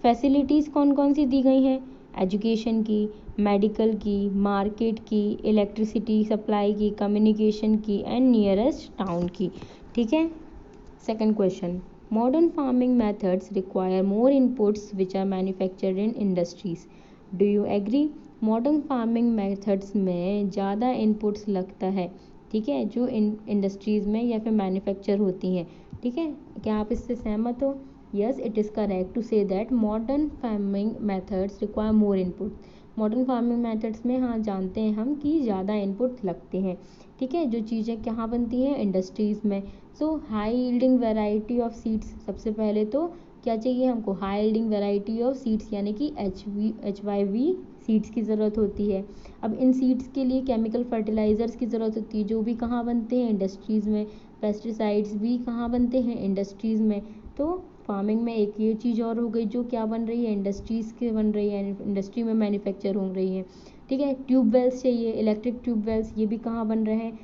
फैसिलिटीज़ कौन कौन सी दी गई हैं, एजुकेशन की, मेडिकल की, मार्केट की, इलेक्ट्रिसिटी सप्लाई की, कम्युनिकेशन की एंड नियरेस्ट टाउन की, ठीक है। Second question, modern farming methods require more inputs which are manufactured in industries, do you agree. Modern farming methods में ज़्यादा इनपुट्स लगता है, ठीक है, जो इंडस्ट्रीज़ में या फिर मैन्युफैक्चर होती हैं, ठीक है। क्या आप इससे सहमत हो। Yes, it is correct to say that modern farming methods require more input. Modern farming methods में हाँ जानते हैं हम कि ज़्यादा इनपुट लगते हैं, ठीक है। जो चीज़ें कहाँ बनती हैं, इंडस्ट्रीज़ में। So high yielding variety of seeds, सबसे पहले तो क्या चाहिए हमको, high yielding variety of seeds, यानी कि HYV सीड्स की ज़रूरत होती है। अब इन सीड्स के लिए केमिकल फर्टिलाइज़र्स की ज़रूरत होती है, जो भी कहाँ बनते हैं, इंडस्ट्रीज़ में। पेस्टिसाइड्स भी कहाँ बनते हैं, इंडस्ट्रीज़ में। तो फार्मिंग में एक ये चीज़ और हो गई जो क्या बन रही है, इंडस्ट्रीज़ के बन रही है, इंडस्ट्री में मैन्युफैक्चर हो रही है, ठीक है। ट्यूबवेल्स चाहिए, इलेक्ट्रिक ट्यूबवेल्स, ये भी कहाँ बन रहे हैं,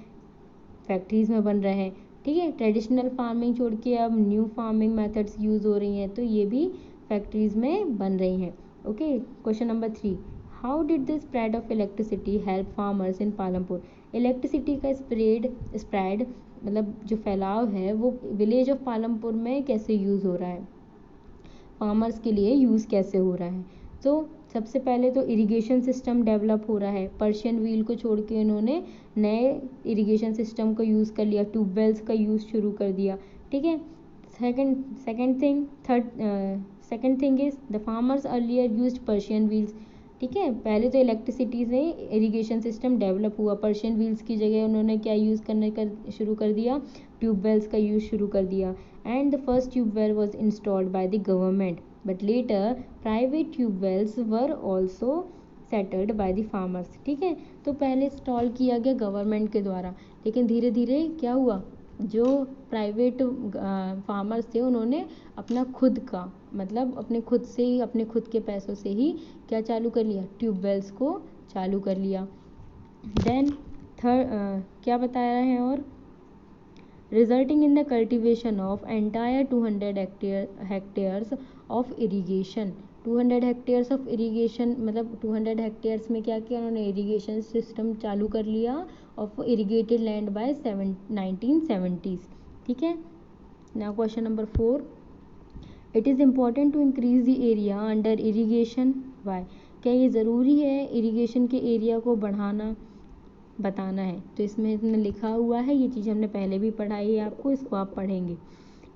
फैक्ट्रीज़ में बन रहे हैं, ठीक है। ट्रेडिशनल फार्मिंग छोड़ के अब न्यू फार्मिंग मेथड्स यूज़ हो रही हैं, तो ये भी फैक्ट्रीज़ में बन रही हैं। Okay, question number 3, how did the spread of electricity help farmers in Palampur. Electricity का स्प्रेड मतलब जो फैलाव है वो विलेज ऑफ पालमपुर में कैसे यूज़ हो रहा है, फार्मर्स के लिए यूज़ कैसे हो रहा है। तो सबसे पहले तो इरिगेशन सिस्टम डेवलप हो रहा है, पर्शियन व्हील को छोड़ के उन्होंने नए इरिगेशन सिस्टम को यूज़ कर लिया, ट्यूबवेल्स का यूज़ शुरू कर दिया, ठीक है। Second thing is the farmers earlier used Persian wheels, ठीक है। पहले तो इलेक्ट्रिसिटी से इरिगेशन सिस्टम डेवलप हुआ, पर्शियन व्हील्स की जगह उन्होंने क्या यूज़ शुरू कर दिया, ट्यूबवेल्स का यूज़ शुरू कर दिया। And the first tubewell was installed by the government, but later private tubewells were also settled by the farmers, ठीक है। तो पहले इंस्टॉल किया गया गवर्नमेंट के द्वारा, लेकिन धीरे धीरे क्या हुआ, जो प्राइवेट फार्मर्स थे उन्होंने अपना खुद का, मतलब अपने खुद से ही, अपने खुद के पैसों से ही क्या चालू कर लिया, ट्यूबवेल्स को चालू कर लिया। देन क्या बताया है, और resulting in the cultivation of entire 200 hectares of irrigation। 200 hectares of irrigation, मतलब 200 हेक्टेयर्स में क्या किया उन्होंने, इरीगेशन सिस्टम चालू कर लिया of irrigated land bye 1970s, ठीक है। Now question number 4, it is important to increase the area under irrigation, why, क्या ये ज़रूरी है इरीगेशन के एरिया को बढ़ाना, बताना है। तो इसमें इसने लिखा हुआ है, ये चीज़ हमने पहले भी पढ़ाई है आपको, इसको आप पढ़ेंगे।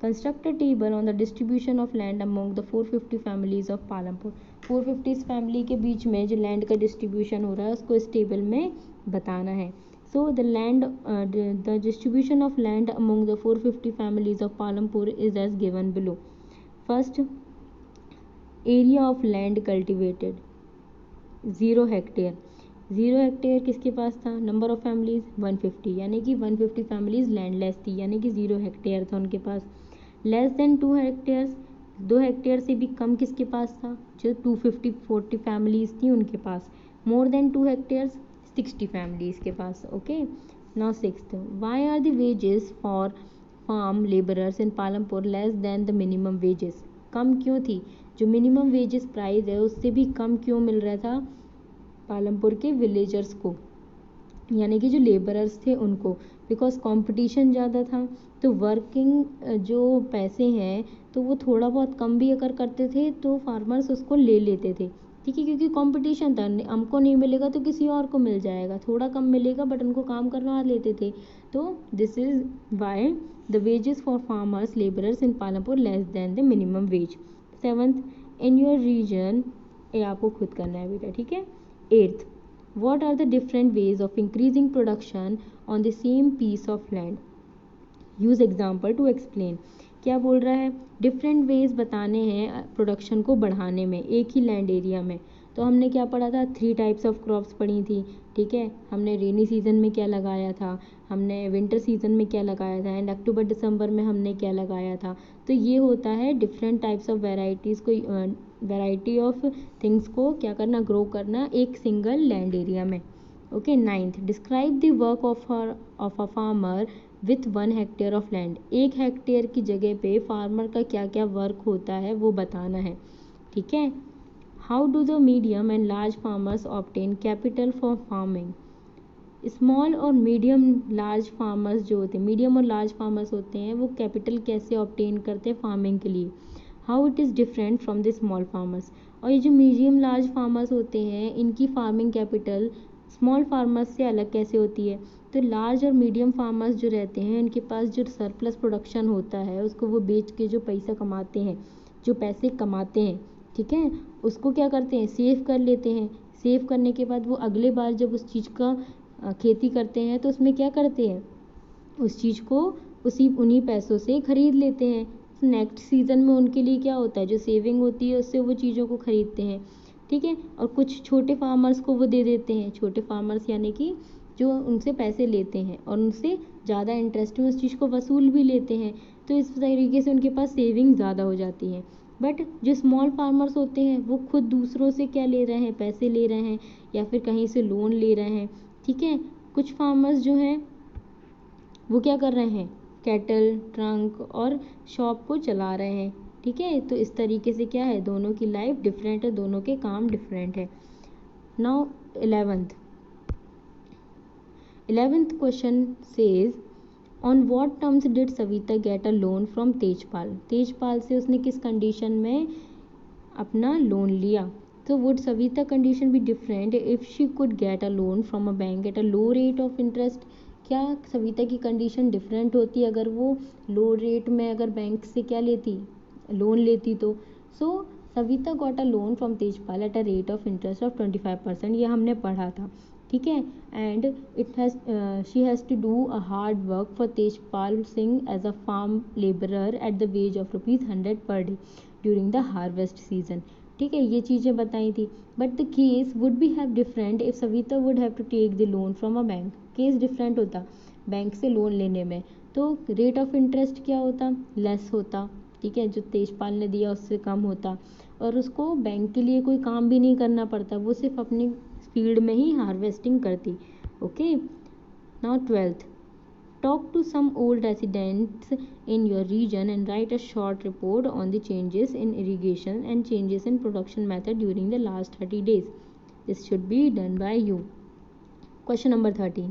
Construct a table on the distribution of land among the 450 families of Palampur. 450 family के बीच में जो लैंड का डिस्ट्रीब्यूशन हो रहा है उसको इस टेबल में बताना है। So the distribution of land among the 450 families of Palampur is as given below. First, area of land cultivated 0 hectare. 0 hectare किसके पास था? नंबर ऑफ फैमिलीज 150, यानी कि 150 फैमिलीज लैंडलेस थी, यानी कि 0 हेक्टेयर था उनके पास। लेस देन 2 हेक्टेयर्स, 2 हेक्टेयर से भी कम किसके पास था? जो 240 फैमिलीज थी उनके पास। मोर देन 2 हेक्टेयर्स 60 फैमिलीज के पास। Okay, now sixth, why are the wages for farm labourers in Palampur less than the minimum wages? कम क्यों थी? जो मिनिमम वेजेस प्राइस है उससे भी कम क्यों मिल रहा था पालमपुर के विलेजर्स को, यानी कि जो लेबरर्स थे उनको? बिकॉज कंपटीशन ज़्यादा था, तो वर्किंग जो पैसे हैं तो वो थोड़ा बहुत कम भी अगर करते थे तो फार्मर्स उसको ले लेते थे, ठीक है, क्योंकि कंपटीशन था, हमको नहीं मिलेगा तो किसी और को मिल जाएगा, थोड़ा कम मिलेगा बट उनको काम करवा लेते थे। तो this is why the wages for farmers labourers in Palampur less than the minimum wage. Seventh, in your region, ये आपको खुद करना है बेटा, ठीक है। Eighth, what are the different ways of increasing production on the same piece of land? use example to explain। क्या बोल रहा है? डिफरेंट वेज बताने हैं प्रोडक्शन को बढ़ाने में एक ही लैंड एरिया में। तो हमने क्या पढ़ा था? 3 टाइप्स ऑफ क्रॉप्स पढ़ी थी, ठीक है। हमने रेनी सीजन में क्या लगाया था, हमने विंटर सीजन में क्या लगाया था, एंड अक्टूबर दिसंबर में हमने क्या लगाया था। तो ये होता है डिफरेंट टाइप्स ऑफ वेराइटीज़ को, वैरायटी ऑफ थिंग्स को क्या करना, ग्रो करना एक सिंगल लैंड एरिया में। Okay, ninth, describe the work of a farmer with 1 hectare of land. 1 hectare की जगह पे फार्मर का क्या क्या वर्क होता है वो बताना है, ठीक है। How do the medium and large farmers obtain capital for farming? Small और मीडियम लार्ज फार्मर्स जो होते हैं, मीडियम और लार्ज फार्मर्स होते हैं, वो कैपिटल कैसे ऑब्टेन करते हैं फार्मिंग के लिए? How it is different from the small farmers? और ये जो मीडियम लार्ज फार्मर्स होते हैं इनकी फार्मिंग कैपिटल स्मॉल फार्मर्स से अलग कैसे होती है? तो लार्ज और मीडियम फार्मर्स जो रहते हैं इनके पास जो सरप्लस प्रोडक्शन होता है उसको वो बेच के जो पैसा कमाते हैं, जो पैसे कमाते हैं, ठीक है, उसको क्या करते हैं? सेव कर लेते हैं। सेव करने के बाद वो अगले बार जब उस चीज़ का खेती करते हैं तो उसमें क्या करते हैं? उस चीज़ को उन्हीं पैसों से खरीद लेते हैं। नेक्स्ट सीज़न में उनके लिए क्या होता है? जो सेविंग होती है उससे वो चीज़ों को खरीदते हैं, ठीक है। और कुछ छोटे फार्मर्स को वो दे देते हैं, छोटे फार्मर्स यानी कि जो उनसे पैसे लेते हैं और उनसे ज़्यादा इंटरेस्ट में उस चीज़ को वसूल भी लेते हैं। तो इस तरीके से उनके पास सेविंग ज़्यादा हो जाती है। बट जो स्मॉल फार्मर्स होते हैं वो खुद दूसरों से क्या ले रहे हैं? पैसे ले रहे हैं या फिर कहीं से लोन ले रहे हैं, ठीक है। कुछ फार्मर्स जो हैं वो क्या कर रहे हैं? कैटल, ट्रंक और शॉप को चला रहे हैं, ठीक है। तो इस तरीके से क्या है? दोनों की लाइफ डिफरेंट है, दोनों के काम डिफरेंट है। Now 11th question says on what terms did Savita get a loan from Tejpal? Tejpal से उसने किस कंडीशन में अपना लोन लिया? तो would Savita condition be different if she could get a loan from a bank at a low rate of interest? क्या सविता की condition different होती अगर वो लो रेट में अगर बैंक से क्या लेती, लोन लेती? तो so Savita got a loan from Tejpal at a rate of interest of 25%, ये हमने पढ़ा था, ठीक है। And it has she has to do a hard work for Tejpal Singh as a farm labourer at the wage of ₹100 per day during the harvest season, ठीक है। ये चीज़ें बताई थी। But the case would be have different if Savita would have to take the loan from a bank. Case different होता bank से loan लेने में, तो रेट ऑफ इंटरेस्ट क्या होता? लेस होता, ठीक है, जो तेजपाल ने दिया उससे कम होता, और उसको बैंक के लिए कोई काम भी नहीं करना पड़ता, वो सिर्फ अपनी फील्ड में ही हार्वेस्टिंग करती। Okay, now 12th, talk to some old residents in your region and write a short report on the changes in irrigation and changes in production method during the last 30 days. This should be done by you. Question number 13,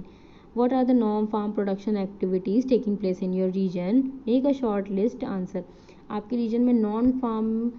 what are the non-farm production activities taking place in your region? Make a short list. Answer. आपके reason में non farm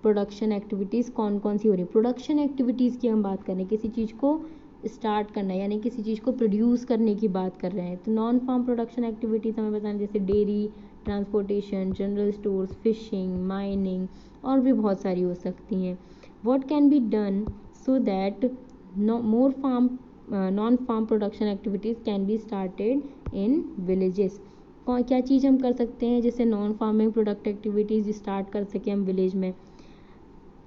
production activities कौन कौन सी हो रही है। Production activities की हम बात करें, किसी चीज़ को स्टार्ट करना है यानी किसी चीज़ को प्रोड्यूस करने की बात कर रहे हैं, तो नॉन फार्म प्रोडक्शन एक्टिविटीज़ हमें बताना, जैसे dairy, transportation, general stores, fishing, mining और भी बहुत सारी हो सकती हैं। What can be done so that more farm non farm production activities can be started in villages. क्या चीज़ हम कर सकते हैं जिससे non farming product activities start कर सकें हम विलेज में।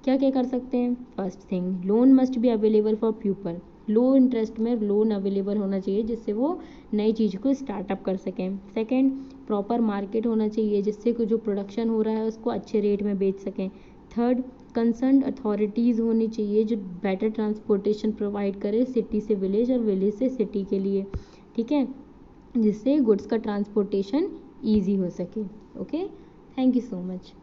क्या क्या कर सकते हैं। First thing, loan must be available for people. Low interest में लोन अवेलेबल होना चाहिए जिससे वो नई चीज़ को स्टार्टअप कर सकें। सेकेंड, प्रॉपर मार्केट होना चाहिए जिससे कि जो प्रोडक्शन हो रहा है उसको अच्छे रेट में बेच सकें। थर्ड, कंसर्न अथॉरिटीज़ होनी चाहिए जो बेटर ट्रांसपोर्टेशन प्रोवाइड करे सिटी से विलेज और विलेज से सिटी के लिए, ठीक है, जिससे गुड्स का ट्रांसपोर्टेशन ईजी हो सके। Okay, thank you so much.